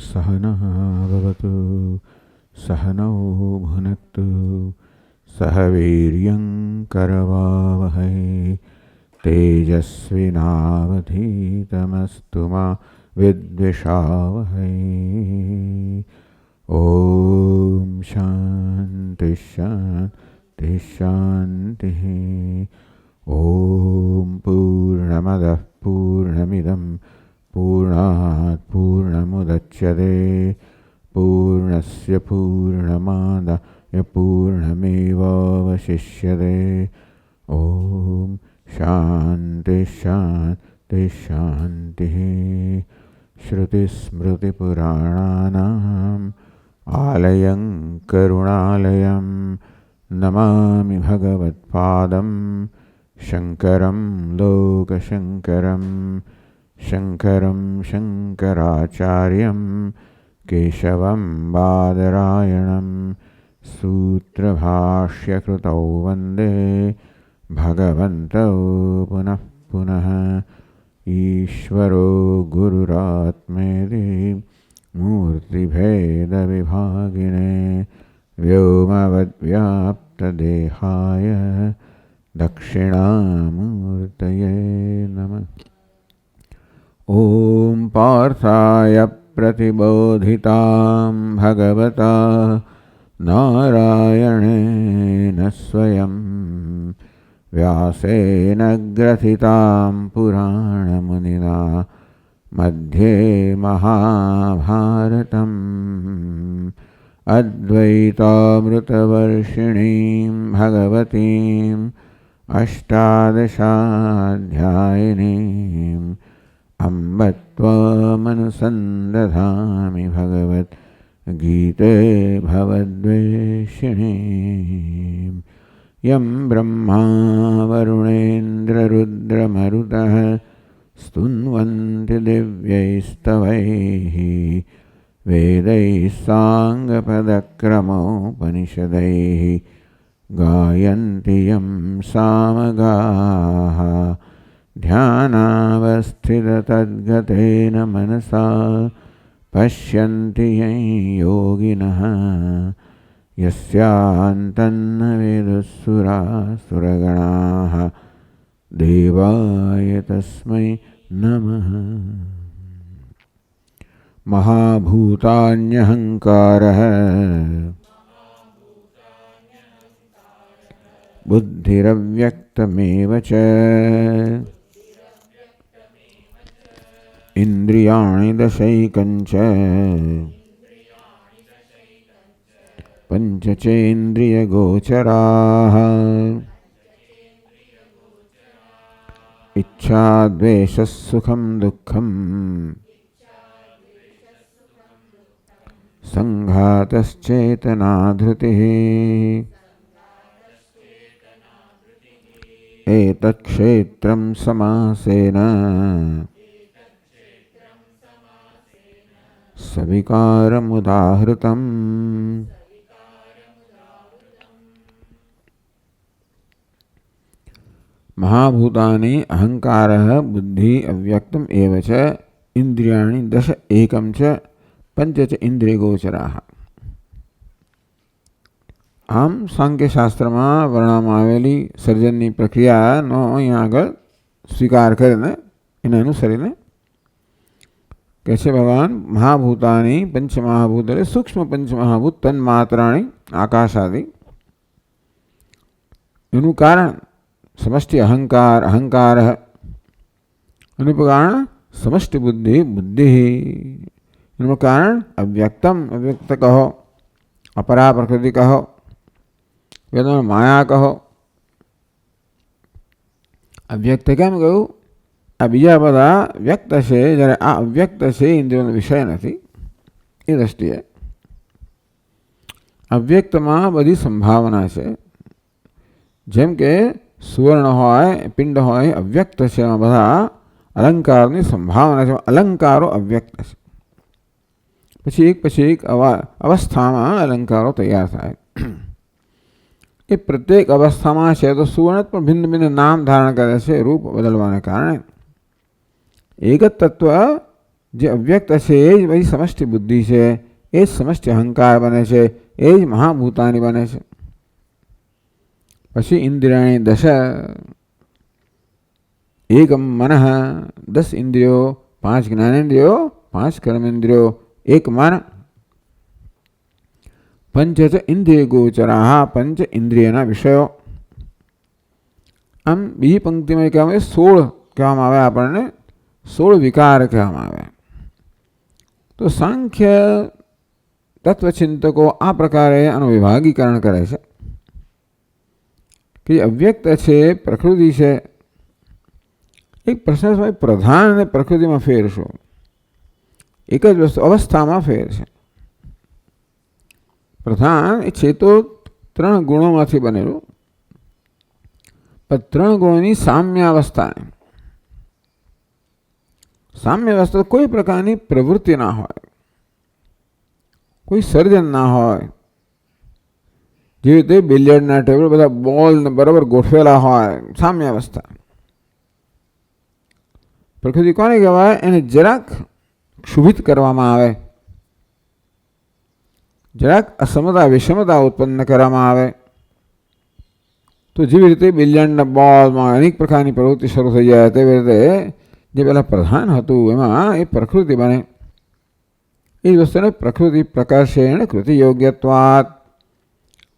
सहनः भवतु सहनौ भुनक्तु सह वीर्यं करवावहै तेजस्विनावधीतमस्तु मा विद्विषावहै। ओम शांति शांति शांति। ओम पूर्णमदः पूर्णमिदं पूर्णात् पूर्णमुदच्यते पूर्णस्य पूर्णमादाय पूर्णमेवावशिष्यते। ओम शांति शांति शांति। श्रुतिस्मृतिपुराणानाम् आलयं करुणालयं नमामि भगवत्पादं शङ्करं लोकशङ्करं शङ्करं शङ्कराचार्यं केशवं बादरायणं सूत्रभाष्यकृतौ वन्दे भगवन्तौ पुनः पुनः। ईश्वरो गुरुरात्मेति मूर्तिभेदविभागिने व्योमवद्व्याप्तदेहाय दक्षिणामूर्तये नमः। ॐ पार्थाय प्रतिबोधितां भगवता नारायणेन स्वयं व्यासेन ग्रथितां पुराणमुनिना मध्ये महाभारतम् अद्वैतामृतवर्षिणीं भगवतीम् अष्टादशाध्यायिनीम् अम्ब त्वामनुसन्दधामि भगवद्गीते भवद्वेषिणीम्। यं ब्रह्मा वरुणेन्द्ररुद्रमरुतः स्तुन्वन्ति दिव्यैस्तवैः वेदैः साङ्गपदक्रमोपनिषदैः गायन्ति यं सामगाः ध्यानावस्थिततद्गतेन मनसा पश्यन्ति यं योगिनः यस्यान्तन्न वेदसुरासुरगणाः देवाय तस्मै नमः। महाभूतान्यहङ्कारः बुद्धिरव्यक्तमेव च इन्द्रियाणि दशैकञ्च पञ्चचेन्द्रियगोचराः इच्छा द्वेषः सुखं दुःखं संघातश्चेतना धृतिः एतत्क्षेत्रं समासेन सविकारमुदाहृतम्। महाभूतानि अहंकारः बुद्धि अव्यक्तम् एव च इंद्रियाणि दश एकं च पंच च इंद्रियगोचराः। આમ સાંખ્યશાસ્ત્રમાં વર્ણવામાં આવેલી સર્જનની પ્રક્રિયાનો અહીંયા આગળ સ્વીકાર કરીને એને અનુસરીને કહે છે ભગવાન મહાભૂતાની પંચમહાભૂત એટલે સૂક્ષ્મ પંચમહાભૂત તન્માત્રાણી આકાશાદિ એનું કારણ સમષ્ટિ અહંકાર અહંકાર એનું કારણ સમષ્ટિ બુદ્ધિ બુદ્ધિ એનું કારણ અવ્યક્તમ અવ્યક્ત કહો अपरा प्रकृति कहो वेदो माया कहो अव्यक्त केम कहू आ बीजा बधा व्यक्त है जयरे आ अव्यक्त है इंद्रियों विषय नहीं ए दृष्टिए अव्यक्त में बड़ी संभावना है जेम के सुवर्ण होय पिंड होय अव्यक्त है बधा अलंकार की संभावना है अलंकारो अव्यक्त है પછી એક અવસ્થામાં અલંકારો તૈયાર થાય એ પ્રત્યેક અવસ્થામાં છે તો સુવર્ણ પણ ભિન્ન ભિન્ન નામ ધારણ કરે છે રૂપ બદલવાને કારણે એક જ તત્વ જે અવ્યક્ત છે એ જ બધી સમષ્ટિ બુદ્ધિ છે, એ જ સમષ્ટિ અહંકાર બને છે, એ જ મહાભૂતાની બને છે. પછી ઇન્દ્રિયાણી દશ, એકમ મનઃ, 10 ઇન્દ્રિયો, 5 જ્ઞાનેન્દ્રિયો, 5 કર્મેન્દ્રિયો, એક મન. પંચ ચ ઇન્દ્રિય ગોચરા, પંચ ઇન્દ્રિયના વિષયો. આમ બીજી પંક્તિમાં કહેવામાં 16 કહેવામાં આવે, આપણને 16 વિકાર કહેવામાં આવે. તો સાંખ્ય તત્વચિંતકો આ પ્રકારે આનું વિભાગીકરણ કરે છે કે અવ્યક્ત છે, પ્રકૃતિ છે. એક પ્રશ્ન પ્રધાન અને પ્રકૃતિમાં ફેર શું? એક જ વસ્તુ અવસ્થામાં ફેર છે. પ્રધાન એ છે તો 3 ગુણોમાંથી બનેલું, પણ 3 ગુણોની સામ્યાવસ્થા. સામ્યાવસ્થા કોઈ પ્રકારની પ્રવૃત્તિ ના હોય, કોઈ સર્જન ના હોય. જેવી રીતે બિલિયર્ડના ટેબલ બધા બોલ બરાબર ગોઠવેલા હોય, સામ્યાવસ્થા. પ્રકૃતિ કોને કહેવાય? એને જરાક ક્ષુભિત કરવામાં આવે, જરાક અસમતા વિષમતા ઉત્પન્ન કરવામાં આવે તો જેવી રીતે બિલિયર્ડના બોલમાં અનેક પ્રકારની પ્રવૃત્તિ શરૂ થઈ જાય, તેવી રીતે જે પહેલાં પ્રધાન હતું એમાં એ પ્રકૃતિ બને. એ વસ્તુને પ્રકૃતિ પ્રકર્ષેણ કૃતિ યોગ્યત્વાત,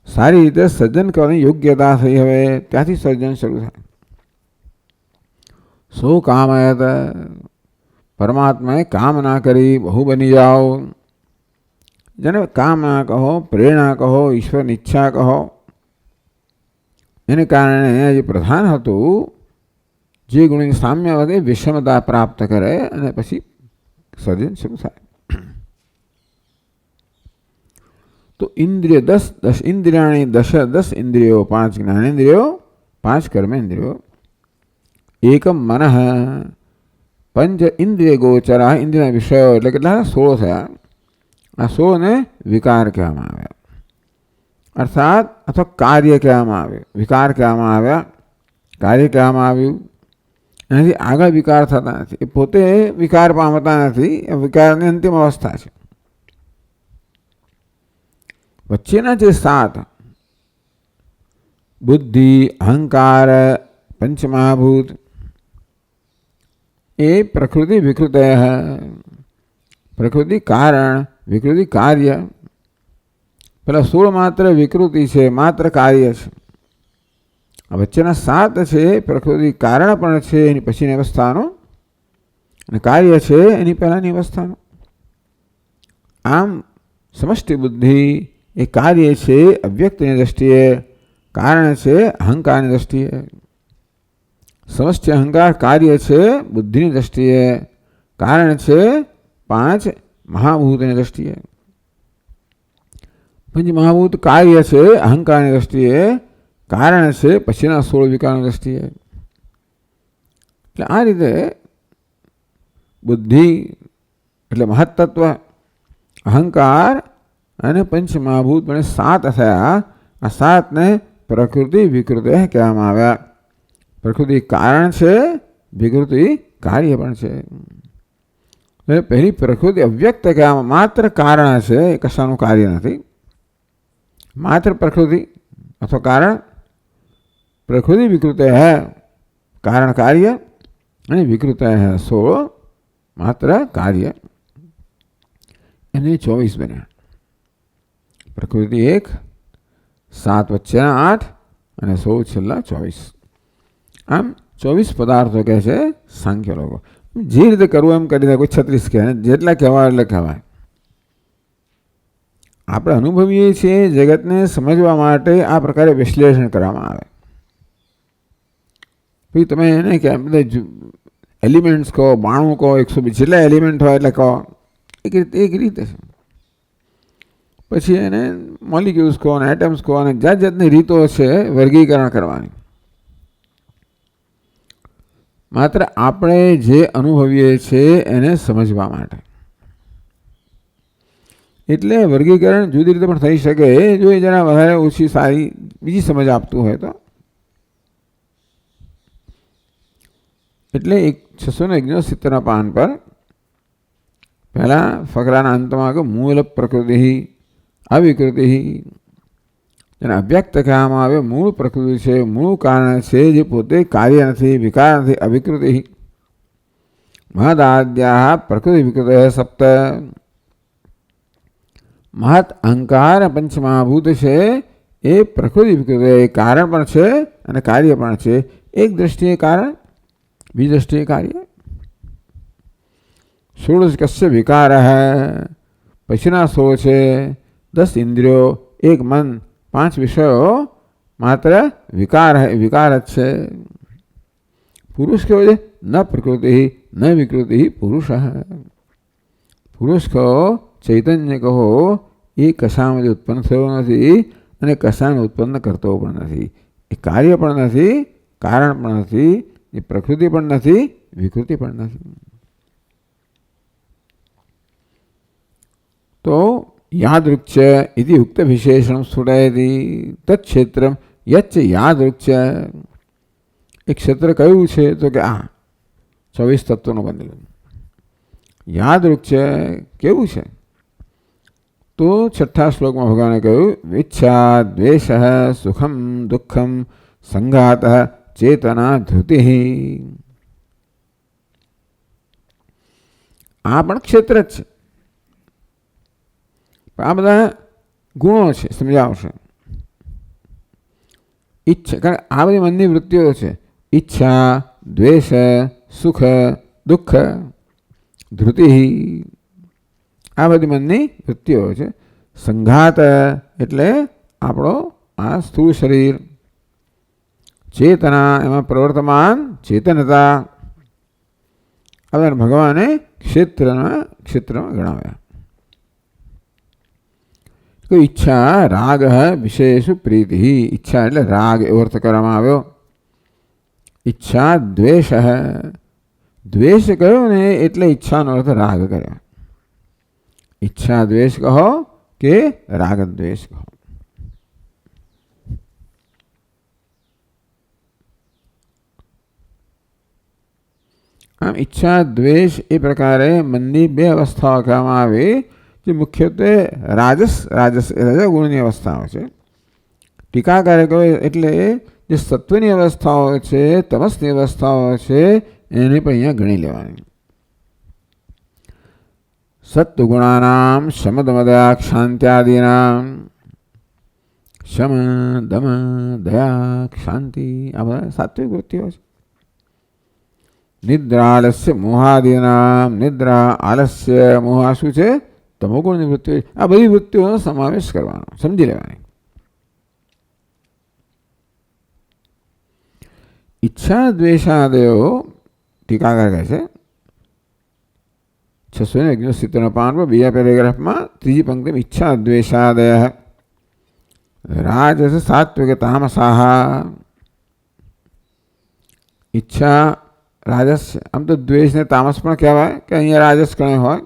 સારી રીતે સર્જન કરવાની યોગ્યતા થઈ. હવે ત્યાંથી સર્જન શરૂ થાય. સો કામયત, પરમાત્માએ કામ ના કરી બહુ બની જાઓ. જેને કામના કહો, પ્રેરણા કહો, ઈશ્વરની ઈચ્છા કહો. એને કારણે જે પ્રધાન હતું, જે ગુણની સામ્યાવસ્થા વિષમતા પ્રાપ્ત કરે અને પછી સર્જન શરૂ થાય. તો ઇન્દ્રિય 10 ઇન્દ્રિયાણી દશ, 10 ઇન્દ્રિયો, 5 જ્ઞાનેન્દ્રિયો, 5 કર્મેન્દ્રિયો, એકમ મનઃ, પંચ ઇન્દ્રિય ગોચરા, ઇન્દ્રિયના વિષયો એટલે કેટલા? 16 થયા. આ 16 ને વિકાર કહેવામાં આવ્યા, અર્થાત અથવા કાર્ય કહેવામાં આવે. વિકાર કહેવામાં આવ્યા, કાર્ય કહેવામાં આવ્યું. એનાથી આગળ વિકાર થતા નથી, એ પોતે વિકાર પામતા નથી, એ વિકારની અંતિમ અવસ્થા છે. વચ્ચેના જે 7 બુદ્ધિ, અહંકાર, પંચમહાભૂત, એ પ્રકૃતિ વિકૃતય, પ્રકૃતિ કારણ, વિકૃતિ કાર્ય. પેલા 16 માત્ર વિકૃતિ છે, માત્ર કાર્ય છે. આ વચ્ચેના 7 છે પ્રકૃતિ કારણ પણ છે એની પછીની અવસ્થાનો, અને કાર્ય છે એની પહેલાંની અવસ્થાનો. આમ સમષ્ટિ બુદ્ધિ એ કાર્ય છે અવ્યક્તની દ્રષ્ટિએ, કારણ છે અહંકારની દ્રષ્ટિએ. સમષ્ટિ અહંકાર કાર્ય છે બુદ્ધિની દ્રષ્ટિએ, કારણ છે 5 મહાભૂતની દ્રષ્ટિએ. પંચ મહાભૂત કાર્ય છે અહંકારની દ્રષ્ટિએ, કારણ છે પછીના 16 વિકારની દ્રષ્ટિએ. એટલે આ રીતે બુદ્ધિ એટલે મહત્તત્વ, અહંકાર અને પંચમહાભૂત બને 7 થયા. આ 7ને પ્રકૃતિ વિકૃતિ કહેવામાં આવ્યા. પ્રકૃતિ કારણ છે, વિકૃતિ કાર્ય પણ છે. પહેલી પ્રકૃતિ અવ્યક્ત કહેવામાં, માત્ર કારણ છે, એ કશાનું કાર્ય નથી. માત્ર પ્રકૃતિ અથવા કારણ. પ્રકૃતિ વિકૃત હૈ, કારણ કાર્ય, અને વિકૃત હૈ 16 માત્ર કાર્ય. એને 24 બન્યા. પ્રકૃતિ 1, 7 વચ્ચેના 8 અને 16 છેલ્લા 24. આમ 24 પદાર્થો કહે છે સાંખ્ય લોકો. જે રીતે કરવું એમ કરી દે, કોઈ 36 કહે, જેટલા કહેવાય એટલે કહેવાય. આપણે અનુભવીએ છીએ જગતને સમજવા માટે આ પ્રકારે વિશ્લેષણ કરવામાં આવે. પછી તમે એને કે બધા એલિમેન્ટ્સ કહો, 92 કહો, 120 જેટલા એલિમેન્ટ હોય એટલે કહો, એક રીતે છે. પછી એને મોલિક્યુલ્સ કહો, અને એટમ્સ કહો, અને જાત જાતની રીતો છે વર્ગીકરણ કરવાની. માત્ર આપણે જે અનુભવીએ છીએ એને સમજવા માટે. એટલે વર્ગીકરણ જુદી રીતે પણ થઈ શકે, જો એ જરા વધારે ઓછી સારી બીજી સમજ આપતું હોય તો. એટલે 669 પાન પર પહેલાં ફકરાના અંતમાં કે મૂળ પ્રકૃતિ અવિકૃતિ, જેને અવ્યક્ત કહેવામાં આવે. મૂળ પ્રકૃતિ છે, મૂળ કારણ છે, જે પોતે કાર્ય નથી, વિકાર નથી, અવિકૃતિ. મહદાદ્યા પ્રકૃતિ વિકૃત સપ્ત. મહત અહંકાર પંચમહાભૂત છે એ પ્રકૃતિ વિકૃતિ કારણ પણ છે અને કાર્ય પણ છે. એક દ્રષ્ટિએ કારણ, બીજી દ્રષ્ટિએ કાર્ય. ષોડશ કશ્ય વિકાર હૈ, પછીના 16 છે. 10 ઇન્દ્રિયો, 1 મન, 5 વિષયો માત્ર વિકાર વિકાર જ છે. પુરુષ કેવો છે? ન પ્રકૃતિ ન વિકૃતિ પુરુષ. પુરુષ કહો, ચૈતન્ય કહો, એ કશામાંથી ઉત્પન્ન થયો નથી અને કશાને ઉત્પન્ન કરતો પણ નથી. એ કાર્ય પણ નથી, કારણ પણ નથી, એ પ્રકૃતિ પણ નથી, વિકૃતિ પણ નથી. તો યાદૃક્ ઇતિ ઉક્ત વિશેષણ સ્ફુટયતિ તત્ક્ષેત્રમ યચ્ચ યાદૃક્. એક ક્ષેત્ર કયું છે? તો કે આ 24 તત્વોનું બનેલું. યાદૃક્ કેવું છે? તો 6થા શ્લોકમાં ભગવાને કહ્યું, ઈચ્છા દ્વેષ સુખમ દુઃખમ સંઘાત ચેતના ધૃતિ. આ પણ ક્ષેત્ર જ છે. આ બધા ગુણો છે, સમજાવશે. ઈચ્છા, કારણ આ બધી મનની વૃત્તિઓ છે. ઈચ્છા, દ્વેષ, સુખ, દુઃખ, ધૃતિ, આ બધી મનની વૃત્તિઓ છે. સંઘાત એટલે આપણો આ સ્થૂળ શરીર. ચેતના, એમાં પ્રવર્તમાન ચેતનતા. આ ભગવાને ક્ષેત્રમાં ગણાવ્યા. ઈચ્છા રાગ વિશેષ પ્રીતિ. ઈચ્છા એટલે રાગ એવો અર્થ કરવામાં આવ્યો. ઈચ્છા દ્વેષ, દ્વેષ કહ્યો ને એટલે ઈચ્છાનો અર્થ રાગ કર્યો. ઈચ્છા દ્વેષ કહો કે રાગ દ્વેષ કહો. આમ ઈચ્છા દ્વેષ એ પ્રકારે મનની 2 અવસ્થાઓ કહેવામાં આવી, જે મુખ્યત્વે રાજસ રજોગુણની અવસ્થાઓ છે. ટીકાકારે કહ્યું એટલે જે સત્વની અવસ્થાઓ છે, તમસની અવસ્થાઓ છે, એને પણ અહીંયા ગણી લેવાની. સત્વગુણાનામ શમદમદા ક્ષાંત્યાદીનામ. શમ, દમ, દયા, ક્ષાંતિ, આ બધા સાત્વિક વૃત્તિઓ છે. નિદ્રા આલસ્ય મોહાદીનામ. નિદ્રા, આલસ્ય, મોહ શું છે? તમોગુણની વૃત્તિઓ. આ બધી વૃત્તિઓનો સમાવેશ કરવાનો, સમજી લેવાની. ઈચ્છા દ્વેષાદયો ટીકાકાર કહે છે 669 પાન પર બીજા પેરેગ્રાફમાં 3જી પંક્તિમાં ઈચ્છા દ્વેષાદય રાજસ સાત્વિક તામસાહ. ઈચ્છા રાજસ, આમ તો દ્વેષને તામસ પણ કહેવાય કે અહીંયા રાજસ ગણે હોય.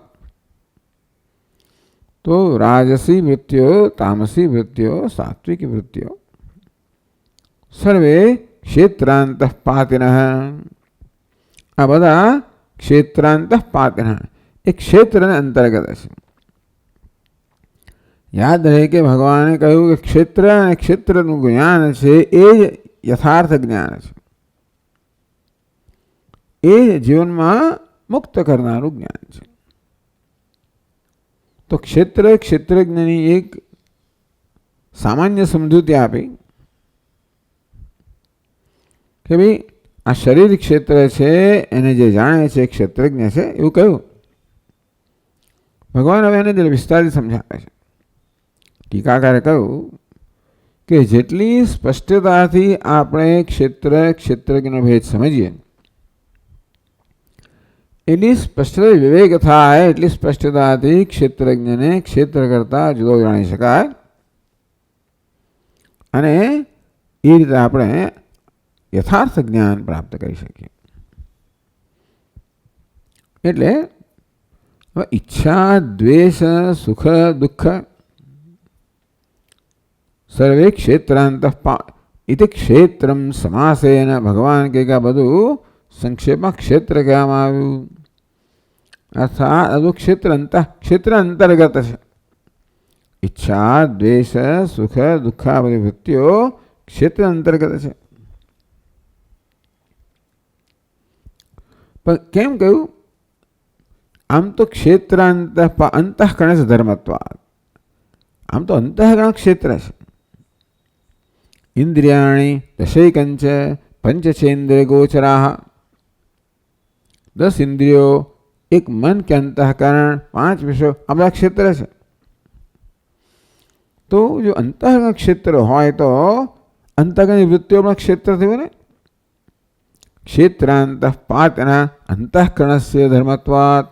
તો રાજસી વૃત્તિઓ, તામસી વૃત્તિઓ, સાત્વિક વૃત્તિઓ સર્વે ક્ષેત્રાંતપાતિન. આ બધા ક્ષેત્રાંતપાતિન, એક ક્ષેત્રને અંતર્ગત છે. યાદ રહે કે ભગવાને કહ્યું કે ક્ષેત્ર અને ક્ષેત્રનું જ્ઞાન છે એ જ યથાર્થ જ્ઞાન છે. એ જીવનમાં મુક્ત કરનારું જ્ઞાન છે. તો ક્ષેત્રજ્ઞની એક સામાન્ય સમજૂતી આપી કે ભાઈ આ શરીર ક્ષેત્ર છે, એને જે જાણે છે ક્ષેત્રજ્ઞ છે, એવું કહ્યું. ભગવાન હવે એને વિસ્તારથી સમજાવે છે. ટીકાકારે કહ્યું કે જેટલી સ્પષ્ટતાથી આપણે ક્ષેત્રજ્ઞનો ભેદ સમજીએ, એટલી સ્પષ્ટતા વિવેક થાય, એટલી સ્પષ્ટતાથી ક્ષેત્રજ્ઞને ક્ષેત્ર કરતા જુદો જાણી શકાય. અને એ રીતે આપણે યથાર્થ જ્ઞાન પ્રાપ્ત કરી શકીએ. એટલે ઈચ્છા દ્વેષ સુખ દુઃખ સર્વે ક્ષેત્રાંત ઇતિ ક્ષેત્રમ સમાસેન. ભગવાન કે બધું સંક્ષેપમાં ક્ષેત્ર કહેવામાં આવ્યું. अर्थात वो क्षेत्र अंतर्गत है। इच्छा द्वेष सुख दुख आ बधी वृत्तिओ क्षेत्र अंतर्गत है। पर केम कहूं? आम तो क्षेत्र अंतःकरण से धर्मत्वात्, आम तो अंतःकरण क्षेत्र है। इंद्रियाणि दशैकंच पंचचेन्द्रिय गोचराः, 10 इंद्रियों, एक मन के अंतःकरण, 5 विषयों, अपना क्षेत्र है। तो जो अंतःकरण क्षेत्र होय तो अंतःकरण वृत्तिओ अपना क्षेत्र थे बने। क्षेत्रांतःपातना अंतःकरणस्य धर्मत्वात्,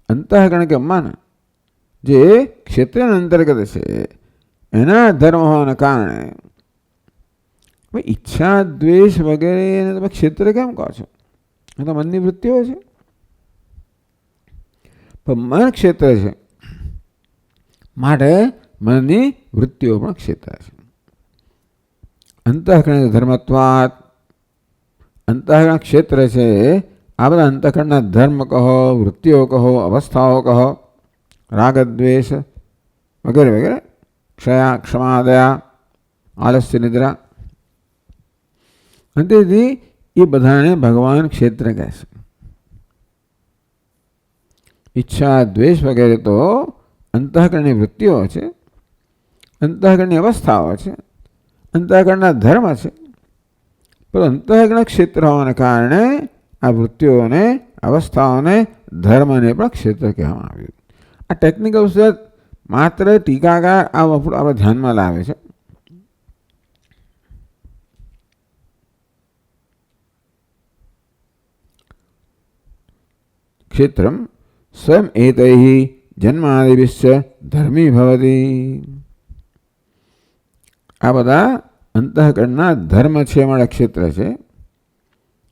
अंतःकरण के मन जे क्षेत्र अंतर्गत है एना धर्म होने कारण भाई इच्छा द्वेष वगैरह તમે ક્ષેત્ર કેમ કહો છો? એ તો મનની વૃત્તિઓ છે. પણ મન ક્ષેત્ર છે માટે મનની વૃત્તિઓ પણ ક્ષેત્ર છે. અંતઃકરણ ધર્મત્વાत्, અંતઃકરણ ક્ષેત્ર છે. આ બધા અંતઃકરણના ધર્મ કહો, વૃત્તિઓ કહો, અવસ્થાઓ કહો, રાગદ્વેષ વગેરે વગેરે, ક્ષયા ક્ષમાદયા આલસ્ય નિદ્રા, અંતેથી એ બધાને ભગવાન ક્ષેત્ર કહે છે. ઈચ્છા દ્વેષ વગેરે તો અંતઃકરણની વૃત્તિઓ છે, અંતઃકરણની અવસ્થાઓ છે, અંતઃકરણના ધર્મ છે. પણ અંતઃકરણ ક્ષેત્ર હોવાને કારણે આ વૃત્તિઓને, અવસ્થાઓને, ધર્મને પણ ક્ષેત્ર કહેવામાં આવ્યું. આ ટેકનિકલ શબ્દ માત્ર ટીકાકાર આપણે ધ્યાનમાં લાવે છે. क्षेत्रम स्वयं एतैः जन्मादिभिश्च धर्मी भवति. आ बधा अंतःकरणना धर्म छे मारा क्षेत्र छे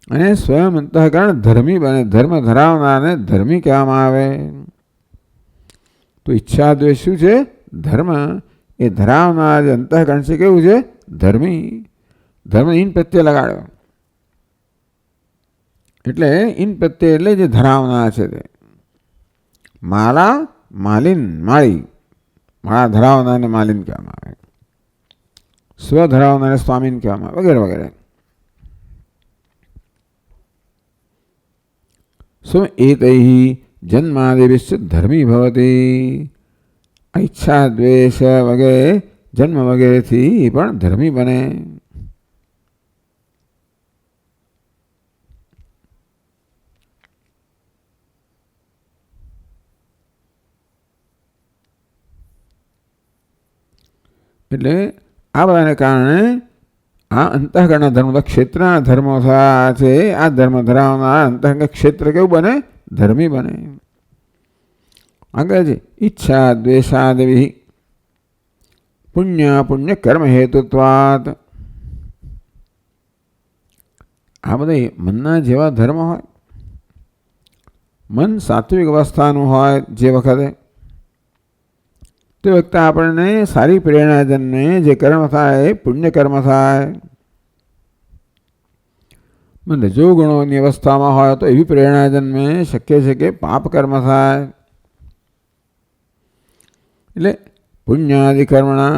अने स्वयं अंतःकरण धर्मी बने. धर्म धरावनारने धर्मी कहेवामां आवे. तो इच्छा द्वेष शुं छे? धर्म. ए धरावनार जे अंतःकरण छे केवुं छे? धर्मी. धर्म इन प्रत्यय लगाड्यो એટલે ઇન પ્રત્યે એટલે જે ધરાવનાર છે તે. માલા માલિન માળી, માળા ધરાવનારને માલિન કહેવામાં આવે, સ્વ ધરાવનારને સ્વામીન કહેવામાં આવે, વગેરે વગેરે. સ્વ એતૈઃ જન્માદિભ્યશ્ચ ધર્મી ભવતિ. ઈચ્છા દ્વેષ વગેરે જન્મ વગેરેથી પણ ધર્મી બને. એટલે આ બધાને કારણે આ અંતઃકરણના ધર્મ, ક્ષેત્રના ધર્મો છે. આ ધર્મ ધરાવનાર અંતઃકરણ ક્ષેત્ર કેવું બને? ધર્મી બને. આગળ છે ઈચ્છા દ્વેષાદિ પુણ્ય પુણ્ય કર્મ હેતુત્વાત. આ બધા મનના જેવા ધર્મ હોય, મન સાત્વિક અવસ્થાનું હોય જે વખતે, તે વખતે આપણને સારી પ્રેરણા જન્મે. જે કર્મ થાય પુણ્ય કર્મ થાય. રજોગુણોની અવસ્થામાં હોય તો એવી પ્રેરણા જન્મે. શક્ય છે કે પાપ કર્મ થાય. એટલે પુણ્યાદિ કર્મના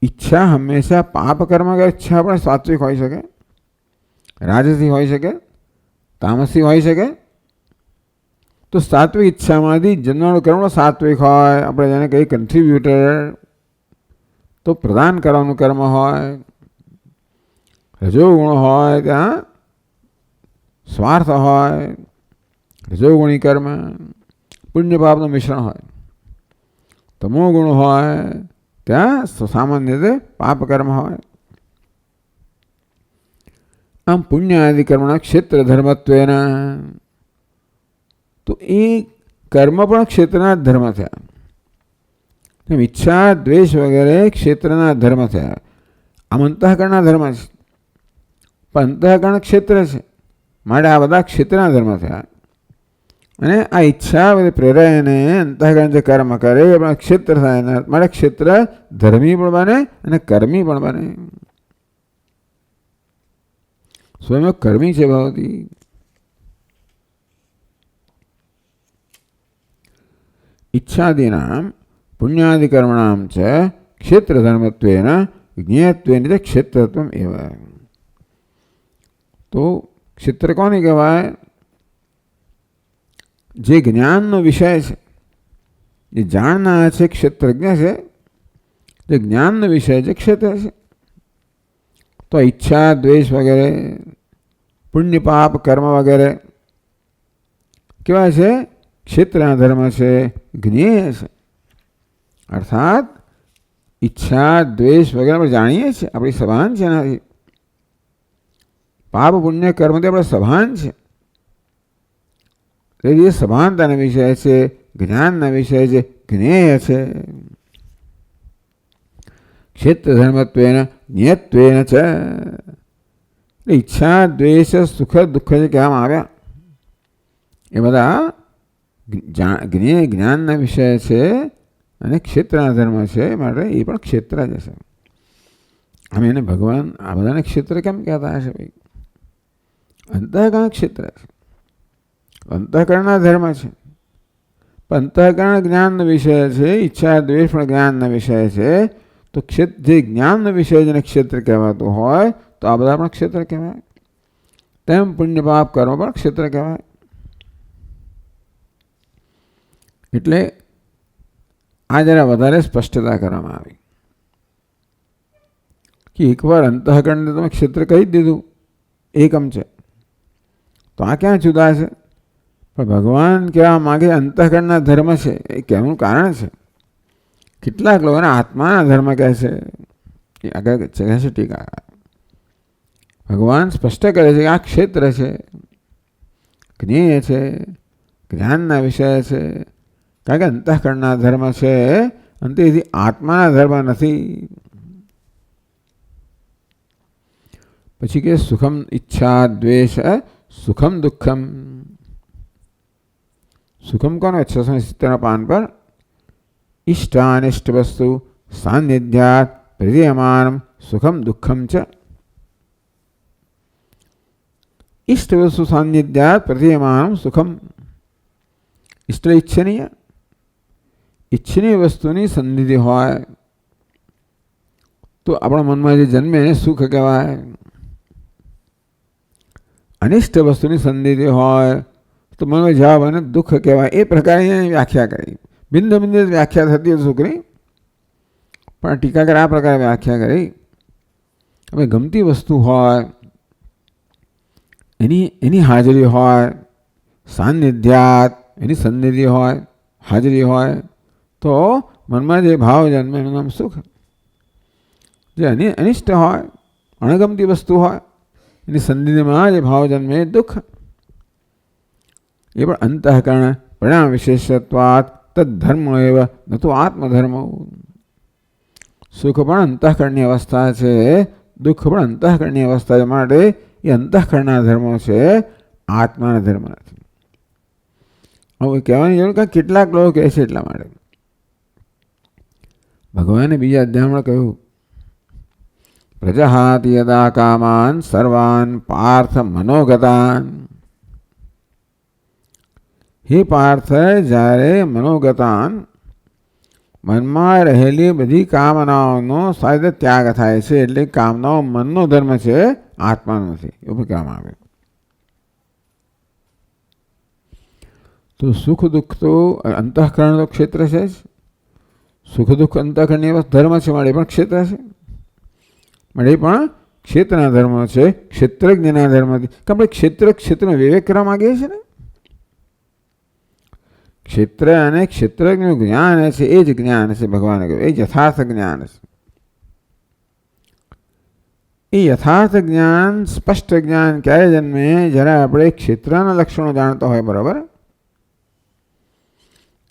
ઈચ્છા હંમેશા પાપ કર્મ કે ઈચ્છા પણ સાત્વિક હોઈ શકે, રાજસી હોઈ શકે, તામસી હોઈ શકે. તો સાત્વિક ઈચ્છામાંથી જન્મનું કર્મ સાત્વિક હોય. આપણે જેને કહીએ કન્ટ્રીબ્યુટર, તો પ્રદાન કરવાનું કર્મ હોય. રજોગુણ હોય ત્યાં સ્વાર્થ હોય, રજોગુણી કર્મ. પુણ્ય પાપનું મિશ્રણ હોય. તમો ગુણ હોય ત્યાં સામાન્ય રીતે પાપ કર્મ હોય. આમ પુણ્ય આદિ કર્મના ક્ષેત્ર ધર્મત્વેના, તો એ કર્મ પણ ક્ષેત્રના ધર્મ થયા. ઈચ્છા દ્વેષ વગેરે ક્ષેત્રના ધર્મ થયા. આમ અંતઃકરણના ધર્મ છે, પણ અંતઃકરણ ક્ષેત્ર છે માટે આ બધા ક્ષેત્રના ધર્મ થયા. અને આ ઈચ્છા પ્રેરાયને અંતઃકરણ જે કર્મ કરે એ પણ ક્ષેત્ર થાય માટે ક્ષેત્ર ધર્મી પણ બને અને કર્મી પણ બને. સ્વયં કર્મી છે ભવતી. इच्छादीनां पुण्यादिकर्मणां च क्षेत्रधर्मत्वेन ज्ञेयत्वेन च क्षेत्रत्वम् एव। तो क्षेत्र कोने कहेवाय? जे ज्ञाननो विषय छे, जे जाणनार छे क्षेत्रज्ञ छे, जे ज्ञाननो विषय छे क्षेत्र छे। तो इच्छा द्वेष वगैरह, पुण्य पाप कर्म वगैरह केवा छे? क्षेत्रना धर्म छे, ज्ञेय छे। अर्थात इच्छा द्वेष वगैरह આપણે જાણીએ છીએ, આપણી સભાન છે એનાથી. પાપ પુણ્ય કર્મથી આપણે સભાન છે. એ સભાનતાના વિષય છે, જ્ઞાનના વિષય છે, જ્ઞેય છે. ક્ષેત્ર ધર્મત્વેન જ્ઞેયત્વેન ચ. ઈચ્છા દ્વેષ સુખ દુઃખ જે કહેવામાં આવ્યા એ બધા જ્ઞેય જ્ઞાનના વિષય છે અને ક્ષેત્રના ધર્મ છે, માટે એ પણ ક્ષેત્ર જ હશે. અમે એને ભગવાન આ બધાને ક્ષેત્ર કેમ કહેતા હશે? ભાઈ, અંતઃકરણ ક્ષેત્ર છે, અંતઃકરણના ધર્મ છે. પણ અંતઃકરણ જ્ઞાનનો વિષય છે, ઈચ્છા દ્વેષ પણ જ્ઞાનના વિષય છે. તો જે જ્ઞાનનો વિષય જેને ક્ષેત્ર કહેવાતો હોય તો આ બધા પણ ક્ષેત્ર કહેવાય. તેમ પુણ્ય પાપ કર્મ પણ ક્ષેત્ર કહેવાય. એટલે આ જરા વધારે સ્પષ્ટતા કરવામાં આવી કે એકવાર અંતઃકરણને તમે ક્ષેત્ર કહી જ દીધું, એકમ છે, તો આ ક્યાં જુદા છે? પણ ભગવાન કહેવા માગે અંતઃકરણના ધર્મ છે. એ કહેવાનું કારણ છે. કેટલાક લોકોને આત્માના ધર્મ કહે છે, એ આગળ કહે છે ટીકા. ભગવાન સ્પષ્ટ કરે છે કે આ ક્ષેત્ર છે, જ્ઞેય છે, જ્ઞાનના વિષય છે. કારણ કે અંતઃકરણના ધર્મ છે અને તેથી આત્માના ધર્મ નથી. પછી કે સુખમ ઈચ્છા દ્વેષ સુખમ દુઃખમ. સુખમ કોનો? 670 પાન પર ઇષ્ટાનિષ્ટ વસ્તુ સાન્નિધ્યાત પ્રદીયમાનમ સુખમ દુઃખમ ચ. ઇષ્ટ વસ્તુ સાન્નિધ્યાત પ્રદીયમાનમ સુખમ. ઇષ્ટ ઈચ્છનીય, ઈચ્છનીય વસ્તુની સન્નિધિ હોય તો આપણા મનમાં જે જન્મે એને સુખ કહેવાય. અનિષ્ટ વસ્તુની સન્નિધિ હોય તો મનમાં જવાબ અને દુઃખ કહેવાય. એ પ્રકારે વ્યાખ્યા કરી. બિંદ બિંદ વ્યાખ્યા થતી હતી સુખની, પણ ટીકાકર આ પ્રકારે વ્યાખ્યા કરી. હવે ગમતી વસ્તુ હોય, એની હાજરી હોય, સાન્નિધ્યાત એની સન્નિધિ હોય, હાજરી હોય તો મનમાં જે ભાવ જન્મે એનું નામ સુખ. જે અનિષ્ટ હોય, અણગમતી વસ્તુ હોય, એની સન્નિધિમાં જે ભાવ જન્મે એ દુઃખ. એ પણ અંતઃકરણ પરિણામ વિશેષત્વાત તદ્ધર્મ એવ ન તો આત્મધર્મ. સુખ પણ અંતઃકરણની અવસ્થા છે, દુઃખ પણ અંતઃકરણની અવસ્થા છે. માટે એ અંતઃકરણના ધર્મો છે, આત્માના ધર્મ નથી. હવે કહેવાની જરૂર કે કેટલાક લોકો કહે છે એટલા માટે ભગવાને બીજા અધ્યાયમાં કહ્યું પ્રજહાતિ યદા કામાન સર્વાન પાર્થ મનોગતાન. હે પાર્થ, જ્યારે મનોગતાન મનમાં રહેલી બધી કામનાઓનો સારી ત્યાગ થાય છે, એટલે કામનાઓ મનનો ધર્મ છે, આત્માનો નથી, એવું કહેવામાં આવે. તો સુખ દુઃખ તો અંતઃકરણ તો ક્ષેત્ર છે જ. સુખ દુઃખ અંતઃકરણની ધર્મ છે, માટે પણ ક્ષેત્ર છે. માટે પણ ક્ષેત્રના ધર્મ છે, ક્ષેત્રજ્ઞના ધર્મ નથી. કે આપણે ક્ષેત્રનો વિવેક કરવા માંગીએ છીએ ને. ક્ષેત્ર અને ક્ષેત્રજ્ઞનું જ્ઞાન છે, એ જ જ્ઞાન છે. ભગવાને કહ્યું એ યથાર્થ જ્ઞાન છે. એ યથાર્થ જ્ઞાન, સ્પષ્ટ જ્ઞાન ક્યારે જન્મે? જ્યારે આપણે ક્ષેત્રના લક્ષણો જાણતા હોય, બરાબર.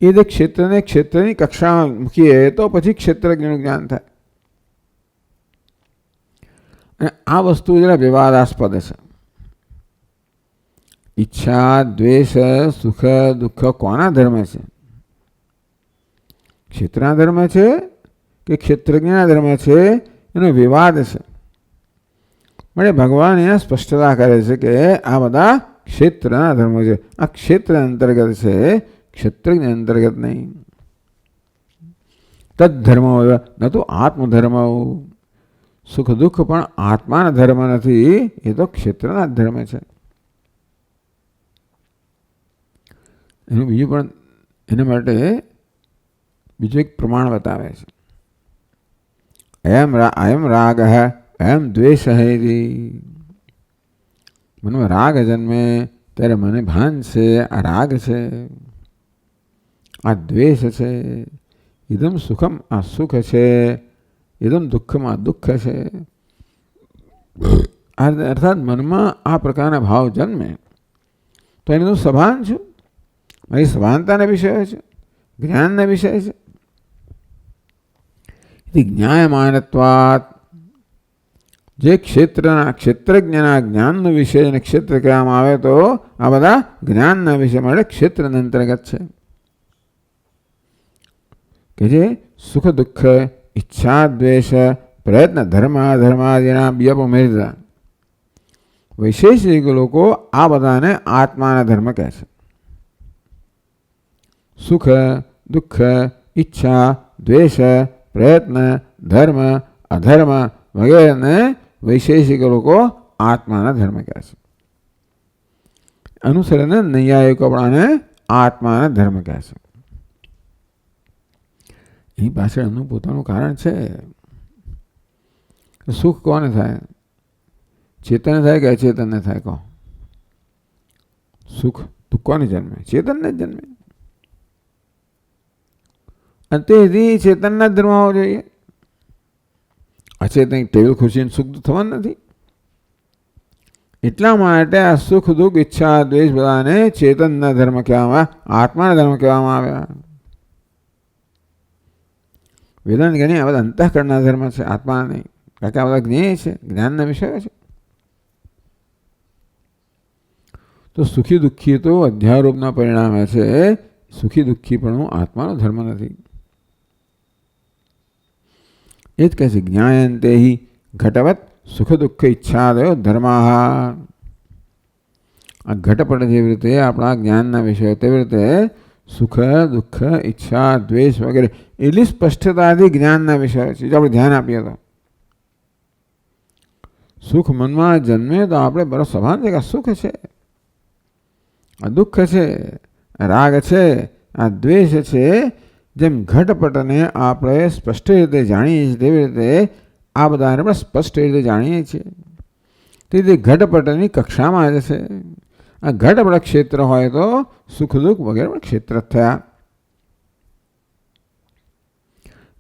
એ જે ક્ષેત્રને ક્ષેત્રની કક્ષામાં મૂકીએ તો પછી ક્ષેત્રજ્ઞનું જ્ઞાન થાય. અને આ વસ્તુ જરા વિવાદાસ્પદ છે. ઈચ્છા દ્વેષ સુખ દુઃખ કોના ધર્મ છે? ક્ષેત્રના ધર્મ છે કે ક્ષેત્રજ્ઞના ધર્મ છે? એનો વિવાદ છે. માટે ભગવાન અહીંયા સ્પષ્ટતા કરે છે કે આ બધા ક્ષેત્રના ધર્મો છે. આ ક્ષેત્ર અંતર્ગત છે, ક્ષેત્રજ્ઞ અંતર્ગત નહીં. તદ્ધર્મ ન તો આત્મધર્મ. સુખ દુઃખ પણ આત્માના ધર્મ નથી, એ તો ક્ષેત્રના ધર્મ છે. એનું બીજું પણ એના માટે બીજું એક પ્રમાણ બતાવે છે. અયમ રાગ અયમ દ્વેષ હૈ. મનમાં રાગ જન્મે ત્યારે મને ભાન છે આ રાગ છે, આ દ્વેષ છે. ઇદમ સુખમ આ સુખ છે, ઇદમ દુઃખમ આ દુઃખ છે. અર્થાત મનમાં આ પ્રકારના ભાવ જન્મે તો એનું તો સભાન છું. મારી સભાનતાના વિષય છે, જ્ઞાનના વિષય છે. જ્ઞાયમાનત્વાત જે ક્ષેત્રજ્ઞના જ્ઞાનનો વિષય અને ક્ષેત્ર કહેવામાં આવે તો આ બધા જ્ઞાનના વિષય માટે ક્ષેત્રના અંતર્ગત છે. કે જે સુખ દુઃખ ઈચ્છા દ્વેષ પ્રયત્ન ધર્મ અધર્માદિના વ્યપમેળતા વૈશેષિક લોકો આ બધાને આત્માના ધર્મ કહે છે. સુખ દુઃખ ઈચ્છા દ્વેષ પ્રયત્ન ધર્મ અધર્મ વગેરેને વૈશેષિક લોકો આત્માના ધર્મ કહે છે. અનુસરીને નૈયાયિકો પણ આત્માના ધર્મ કહે છે. એની પાછળ એનું પોતાનું કારણ છે. સુખ કોને થાય? ચેતન થાય કે અચેતનને થાય? કહો. સુખ દુઃખ કોને જન્મે? ચેતનને જ જન્મે. અને તેથી ચેતનના ધર્મ હોવો જોઈએ. અચેતન ટેબલ ખુરશીને સુખ થવાનું નથી. એટલા માટે આ સુખ દુઃખ ઈચ્છા દ્વેષ બધાને ચેતનના ધર્મ કહેવામાં, આત્માના ધર્મ કહેવામાં આવ્યા. વેદાંત જ્ઞાની આ બધા અંતઃકરણના ધર્મ છે, આત્માના નહીં. કારણ કે આ બધા જ્ઞેય છે, જ્ઞાનના વિષયો છે. તો સુખી દુઃખી તો અધ્યારોપના પરિણામે છે. સુખી દુઃખી પણ આત્માનો ધર્મ નથી. એ જ કહે છે જ્ઞાયંતે હિ ઘટવત સુખ દુઃખ ઈચ્છાદયો ધર્મા. આ ઘટપટ જેવી રીતે આપણા જ્ઞાનના વિષયો તેવી રીતે સુખ દુઃખ ઈચ્છા દ્વેષ વગેરે એટલી સ્પષ્ટતાથી જ્ઞાનના વિષયો છે. જો આપણે ધ્યાન આપીએ તો સુખ મનમાં જન્મે તો આપણે બરો સભાન છે કે આ સુખ છે, આ દુઃખ છે, રાગ છે, આ દ્વેષ છે. જેમ ઘટપટને આપણે સ્પષ્ટ રીતે જાણીએ છીએ તેવી રીતે આ બધાને આપણે સ્પષ્ટ રીતે જાણીએ છીએ. તેથી ઘટપટની કક્ષામાં જ છે. આ ઘટપટ ક્ષેત્ર હોય તો સુખ દુઃખ વગેરે પણ ક્ષેત્ર થયા.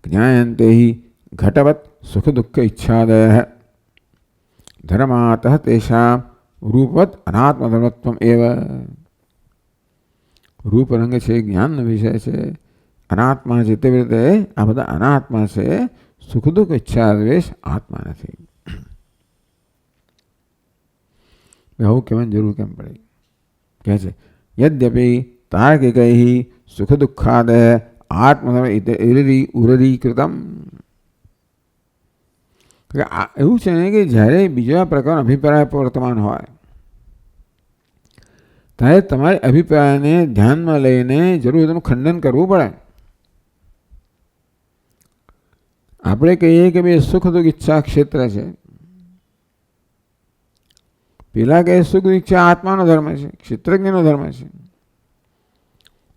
જ્ઞાયંતે હિ ઘટવત સુખ દુઃખ ઈચ્છાદય ધર્માત તેષામ રૂપવત અનાત્મધર્મત્વમ એવ. રૂપ રંગ છે, જ્ઞાનનો વિષય છે, અનાત્મા છે. તેવી રીતે આ બધા અનાત્મા છે. સુખ દુઃખ ઈચ્છા દ્વેષ આત્મા નથી. આવું કહેવાની જરૂર કેમ પડે? કહે છે યદ્યપિ તાર્કિકૈ સુખ દુઃખાદય આત્મધર્મ ઉરરીકૃતમ. એવું છે ને કે જ્યારે બીજા પ્રકારનો અભિપ્રાય વર્તમાન હોય ત્યારે તમારે અભિપ્રાયને ધ્યાનમાં લઈને જરૂર તેનું ખંડન કરવું પડે. આપણે કહીએ કે ભાઈ સુખ દુઃખ ઈચ્છા ક્ષેત્ર છે, પેલા કહે સુખ ઈચ્છા આત્માનો ધર્મ છે, ક્ષેત્રજ્ઞનો ધર્મ છે.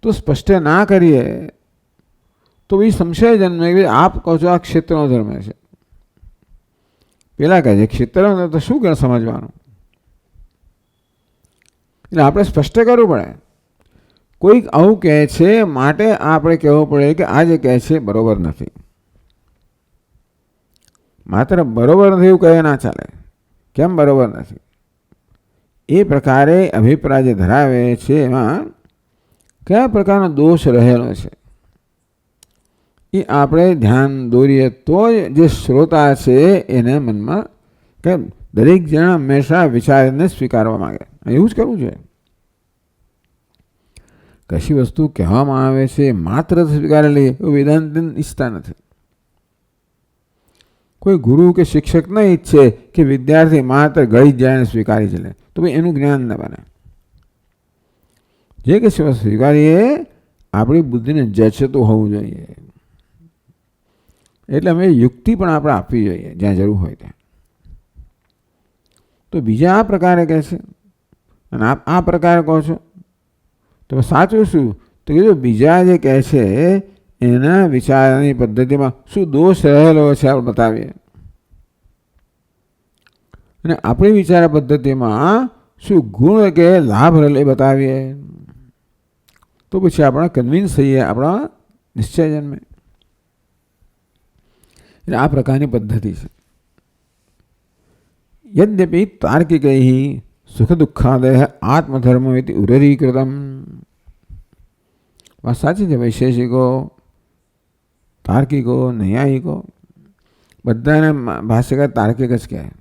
તો સ્પષ્ટ ના કરીએ તો એ સંશય જન્મે કે આપ કહો છો આ ક્ષેત્રનો ધર્મ છે, પેલા કહે છે ક્ષેત્રનો તો શું ગણ સમજવાનું? એટલે આપણે સ્પષ્ટ કરવું પડે. કોઈક આવું કહે છે માટે આપણે કહેવું પડે કે આ જે કહે છે બરોબર નથી. માત્ર બરોબર નથી એવું કહે ના ચાલે. કેમ બરોબર નથી? એ પ્રકારે અભિપ્રાય જે ધરાવે છે એમાં કયા પ્રકારનો દોષ રહેલો છે એ આપણે ધ્યાન દોરીએ તો જે શ્રોતા છે એને મનમાં કે દરેક જણ હંમેશા વિચારને સ્વીકારવા માંગે. એવું જ કરવું જોઈએ. કશી વસ્તુ કહેવામાં આવે છે માત્ર સ્વીકારેલી એવું વેદાંત ઈચ્છતા નથી. કોઈ ગુરુ કે શિક્ષક ન ઈચ્છે કે વિદ્યાર્થી માત્ર ગળી જાય અને સ્વીકારી જ લે તો ભાઈ એનું જ્ઞાન ન બને. જે કે સ્વીકારીએ આપણી બુદ્ધિને જચતું હોવું જોઈએ. એટલે અમે યુક્તિ પણ આપણે આપવી જોઈએ જ્યાં જરૂર હોય ત્યાં. તો બીજા આ પ્રકારે કહે છે અને આપ આ પ્રકારે કહો છો તો સાચું શું? તો કીધું બીજા જે કહે છે એના વિચારની પદ્ધતિમાં શું દોષ રહેલો છે આપણે બતાવીએ, અને આપણી વિચાર પદ્ધતિમાં શું ગુણ કે લાભ રહેલો એ બતાવીએ. તો પછી આપણે કન્વિન્સ થઈએ, આપણા નિશ્ચય જન્મે. એટલે આ પ્રકારની પદ્ધતિ છે. યદ્યપિ તાર્કિકૈ સુખ દુઃખાદય આત્મધર્મ ઇતિ ઉરરીકૃતમ. વાત સાચી છે. વૈશેષિકો, તાર્કિકો, નૈયાયિકો બધાને ભાષ્યકાર તાર્કિક જ કહેવાય.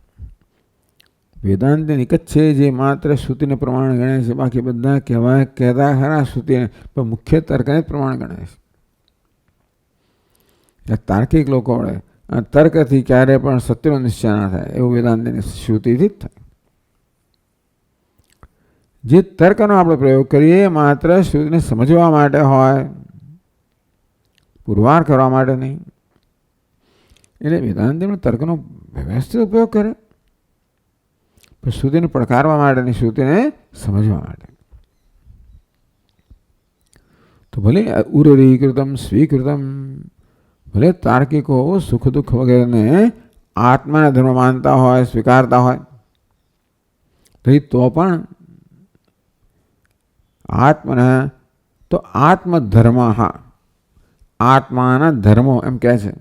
વેદાંતિક જ છે જે માત્ર શ્રુતિને પ્રમાણ ગણે છે. બાકી બધા કહેતા ખરા શ્રુતિને, પણ મુખ્ય તર્કને જ પ્રમાણ ગણે છે. એટલે તાર્કિક લોકો વડે તર્કથી ક્યારે પણ સત્યનો નિશ્ચય ના થાય, એવું વેદાંતની શ્રુતિથી જ થાય. જે તર્કનો આપણે પ્રયોગ કરીએ માત્ર શ્રુતિને સમજવા માટે હોય, પુરવાર કરવા માટે નહીં. એટલે વેદાંતમાં તર્કનો વ્યવસ્થિત ઉપયોગ કરે, પણ શ્રુતિને પડકારવા માટે નહીં, શ્રુતિને સમજવા માટે. તો ભલે ઉરરીકૃતમ સ્વીકૃતમ, ભલે તાર્કિકો સુખ દુઃખ વગેરેને આત્માના ધર્મ માનતા હોય, સ્વીકારતા હોય, તો પણ આત્મના તો આત્મધર્મ, આત્માના ધર્મો એમ કહે છે.